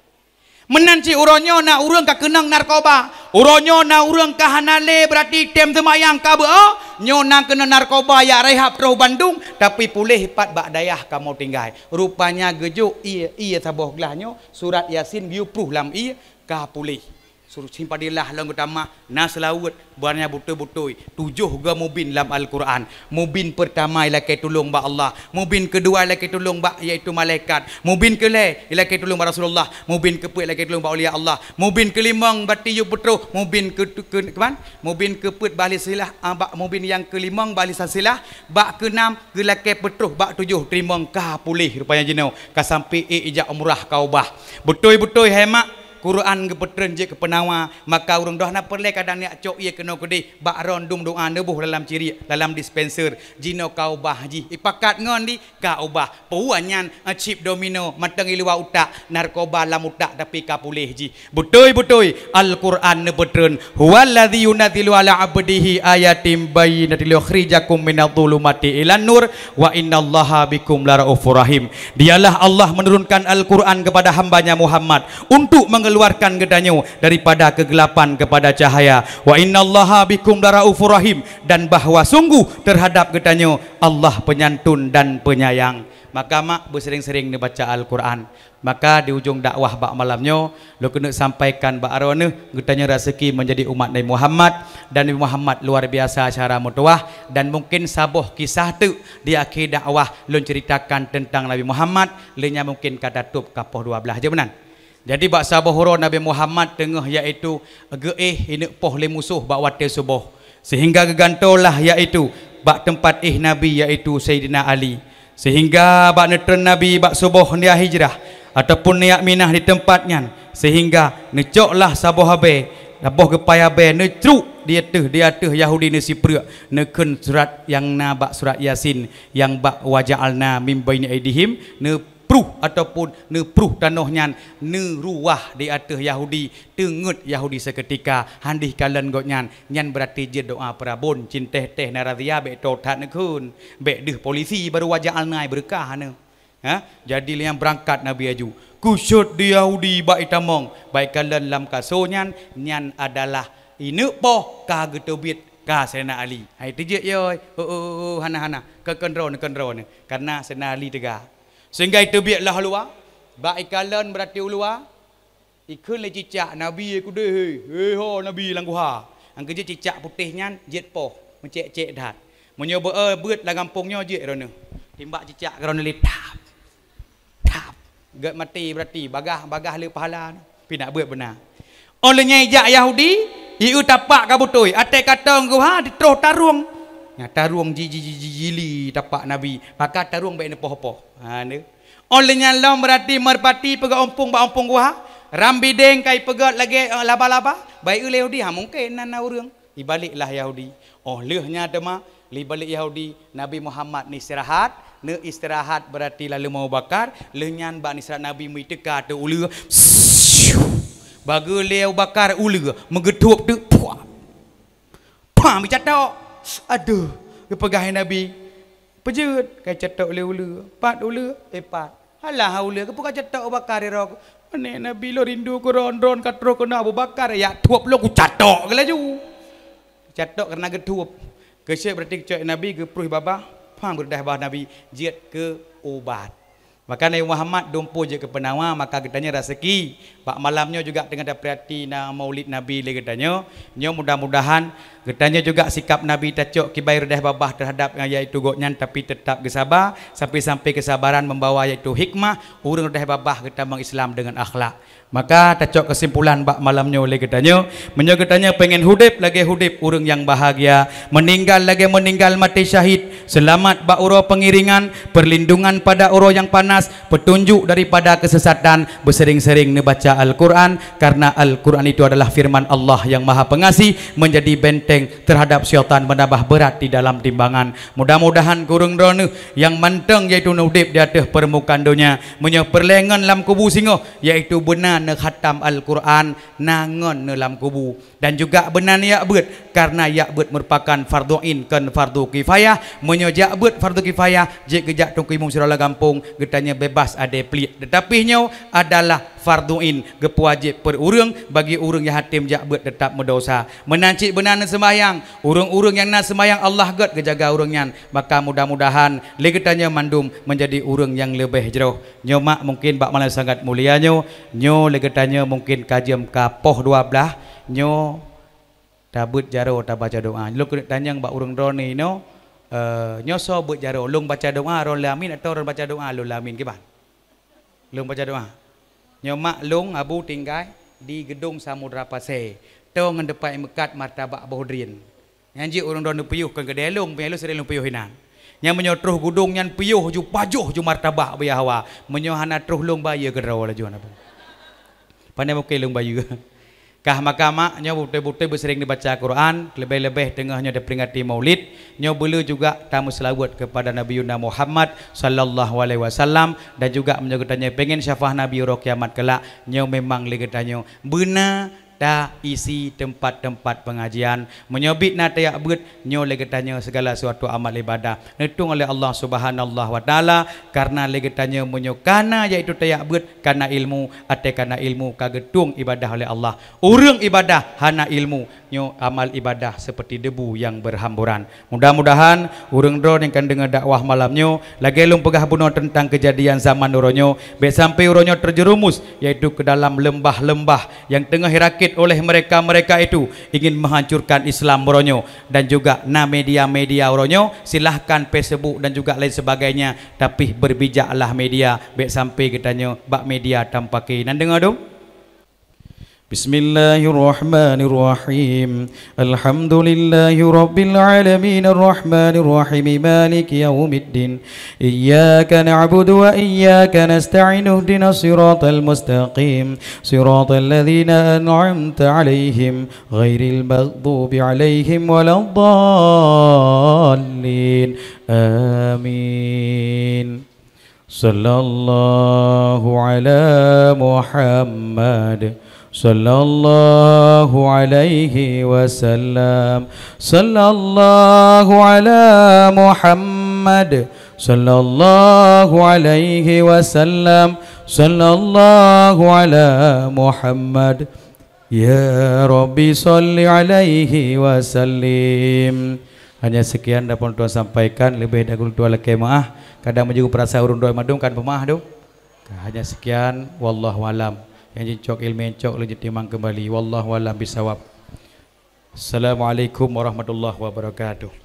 Menanci uronyo na urang ka kenang narkoba, uronyo na urang ka hanale berarti tem semayang ka beo, nyona kena narkoba ya rehab terus Bandung, tapi pulih pat bak dayah kamu tinggal. Rupanya gejuk iya saboh gelahnya surat Yasin biu pruh lam iya ka pulih. Suruh simpadilah lang utama nas laut buarnya betul-betul 7 ga mubin dalam Al-Quran. Mubin pertama ialah ke tolong ba Allah, mubin kedua ialah ke tolong ba iaitu malaikat, mubin kelima ialah ke tolong ba Rasulullah, mubin keempat ialah ke tolong ba aulia Allah, mubin kelima berarti you betul, mubin keman mubin keempat bali silah mubin yang kelima bali silah, ba keenam ialah ke petruh, ba 7 terima ka pulih rupanya jenau ka sampai ijak umrah kau bah. Betul-betul hemat Quran ke petren je ke penawa, maka urang dah nak perle kadang nak cok ia kena kedi bak rondum doa nebuh dalam ciri dalam dispenser jino kau bah ji ipakat ngon di kau bah puanyan chip domino matang ilua utak narkoba lam utak tapi ka pulih ji. Betul-betul Al-Quran ne petren huwallazi yunazzilu ala abdihi ayatim bayyinatil yukhrijakum minadh-dhulumati ilan nur wa innallaha bikum laraufur rahim. Dialah Allah menurunkan Al-Quran kepada hambanya Muhammad untuk mengeluarkan gedanya daripada kegelapan kepada cahaya. Wa innallaha bikum laraufur rahim, dan bahwa sungguh terhadap gedanya Allah penyantun dan penyayang. Maka mak bersering-sering ni baca Al-Quran. Maka di ujung dakwah bak malamnya lo kena sampaikan bak arwana gedanya rezeki menjadi umat Nabi Muhammad, dan Nabi Muhammad luar biasa cara mutuah, dan mungkin saboh kisah tu di akhir dakwah lo ceritakan tentang Nabi Muhammad lenya mungkin kata tup kapoh 12 je benar. Jadi bak sabohoro Nabi Muhammad tengah iaitu ini poh le musuh bak wate subuh, sehingga gegantolah iaitu bak tempat Nabi iaitu Sayyidina Ali, sehingga bak netren Nabi bak subuh dia hijrah ataupun niat minah di tempatnya, sehingga necoklah saboh habe saboh gepaya be necruk dia tuh Yahudi ne Sipra neken surat yang na bak surat Yasin yang bak waja'alna mim baini aidihim ne pruh ataupun ne pruh tanohnya ne ruah di atas Yahudi tengut Yahudi seketika handih kalen gotnyan nyan berarti je doa perabon cinteh narazia be totat ne kun be deh polisi baru wajah alnai berkah ne ha jadi yang berangkat Nabi aju kusut di Yahudi baik tamong baik kalen lam kasonyan nyan adalah ine poh ka getobit ka Sayyidina Ali hai tije yoy hana ke kontrol karena Sayyidina Ali tegak. Sehingga itu biarlah luar. Baik kalian berarti luar. Ikun le cicak Nabi aku deh. Ho Nabi langgu ha. Ang kerja cicak putihnya jet poh, mencek-cek dah. Menyoba beut lah kampungnya jet rona. Timbak cicak kerana letap. Tap. Gak mati berarti bagah le pahala. Pi nak beut benar. Olehnya ijak Yahudi, iu tapak kabutoi. Ate kata ngau ha diterus tarung. Ya tarung jili tapak Nabi. Maka tarung baik ne poh-poh. Ha ne. Olehnya lam berarti merpati pegat ompong ba ompong gua. Rambideng kai pegat lagi laba-laba. Baik Yahudi ha mungkin nana urang. Ibaliklah Yahudi. Oh lehnya tema li balik Yahudi Nabi Muhammad ni istirahat. Ne istirahat berarti lalu mau bakar. Lehnyan ba ni istirahat Nabi mu teka tu ulu. Bagi leu bakar ulu megetup tu. Pam bicatok. Aduh, kepegahan Nabi. Pejut, kai cetok ulu. Pat ulu, pat. Halah ulu, kepegang cetok bakar rok. Ane Nabi lo rindu ku ron katro kena Abu Bakar ya tuap lo ku cetok ke laju. Cetok karena getup. Kesek berarti cek Nabi ke pruh babah, pam berdah bah Nabi jet ke obat. Maka Nabi Muhammad dumpu je ke penawa, maka katanya rezeki. Pak malamnya juga dengan daprati na maulid Nabi le katanya. Nyo mudah-mudahan katanya juga sikap Nabi tacok kibai redah babah terhadap yang iaitu goknyan tapi tetap bersabar sampai kesabaran membawa iaitu hikmah urang redah babah kita mengislam dengan akhlak. Maka tacok kesimpulan bak malamnya oleh katanya, menyo katanya pengen hudip lagi hudip urang yang bahagia, meninggal lagi meninggal mati syahid, selamat bak uro pengiringan, perlindungan pada uro yang panas, petunjuk daripada kesesatan, bersering-sering membaca Al-Quran karena Al-Quran itu adalah firman Allah yang Maha Pengasih, menjadi benteng terhadap syaitan menambah berat di dalam timbangan. Mudah-mudahan kurung drone yang manteng yaitu hudip di atas permukaan dunia, menyo perlengan dalam kubu singo yaitu benar ne khatam Al-Quran nangon dalam kubu, dan juga benar yakbut karena yakbut merupakan fardu in kan fardu kifayah, menyo yakbut fardu kifayah je kejak tungku imum sirala gampung getanya bebas ada pelit, tetapi nyo adalah fardu in gepewajib per urang bagi urang yang hatim yakbut tetap mendosa menancik benar sembahyang urang-urang yang nak sembahyang Allah get kejaga urangnya, maka mudah-mudahan legetanya mandum menjadi urang yang lebih jauh. Nyo mak mungkin bak malam sangat mulia nyo legetanya mungkin kajem kapoh 12 nyo tabut jaro tak baca doa. Lu kena tanya bak urang drone no nyo so but jaro lung baca doa ron lamin atau ron baca doa lu lamin ke ban lung baca doa nyo mak lung abu tinggal di gedung Samudra Pasir tau ngendepai mekat martabak Bohdrin nyanji urang drone puyuh kan kedai lung punya lu sering lung puyuh hina yang menyotruh gudung yang puyuh ju pajuh ju martabak biahawa menyohana truh lung baya gerau la ju apa pandai mukil lung bayu kah makama nyo betul-betul bersering dibaca Quran, lebih-lebih tengahnya diperingati Maulid, nyo boleh juga tamu selawat kepada Nabi Muhammad sallallahu alaihi wasallam, dan juga menjaga pengen syafaah Nabi ro kiamat kelak, nyo memang legetanyo benar ta isi tempat-tempat pengajian menyobit na tayak bet nyo legetanyo segala suatu amal ibadah netung oleh Allah Subhanahu wa taala karena legetanyo menyokana yaitu tayak bet karena ilmu ate karena ilmu kagetung ibadah oleh Allah urang ibadah hana ilmu nyo amal ibadah seperti debu yang berhamburan. Mudah-mudahan urang drone yang kan dengar dakwah malamnyo lagi lung pegah bunuh tentang kejadian zaman uronyo be sampai uronyo terjerumus yaitu ke dalam lembah-lembah yang tengah hirakit oleh mereka itu ingin menghancurkan Islam uronyo, dan juga na media-media uronyo silahkan Facebook dan juga lain sebagainya, tapi berbijaklah media be sampai katanya bak media tampaki nan dengar dong. Bismillahirrahmanirrahim. Alhamdulillahi rabbil alamin arrahmanir rahim maliki yaumiddin. Iyyaka na'budu wa iyyaka nasta'in ihdinas siratal mustaqim. Siratal ladzina an'amta 'alaihim ghairil maghdubi 'alaihim waladdallin. Amin. Sallallahu ala Muhammad sallallahu alaihi wasallam. Sallallahu ala Muhammad sallallahu alaihi wasallam. Sallallahu ala Muhammad ya Rabbi salli alaihi wasallim. Hanya sekian dapat tuan sampaikan, lebih dahulu tuan laki maaf kadang menjaga perasa urun doa madung kan pemah tu. Hanya sekian, wallahu alam. Yang cok ilmu cok lejit timang kembali, wallahu alam bisawab. Assalamualaikum warahmatullahi wabarakatuh.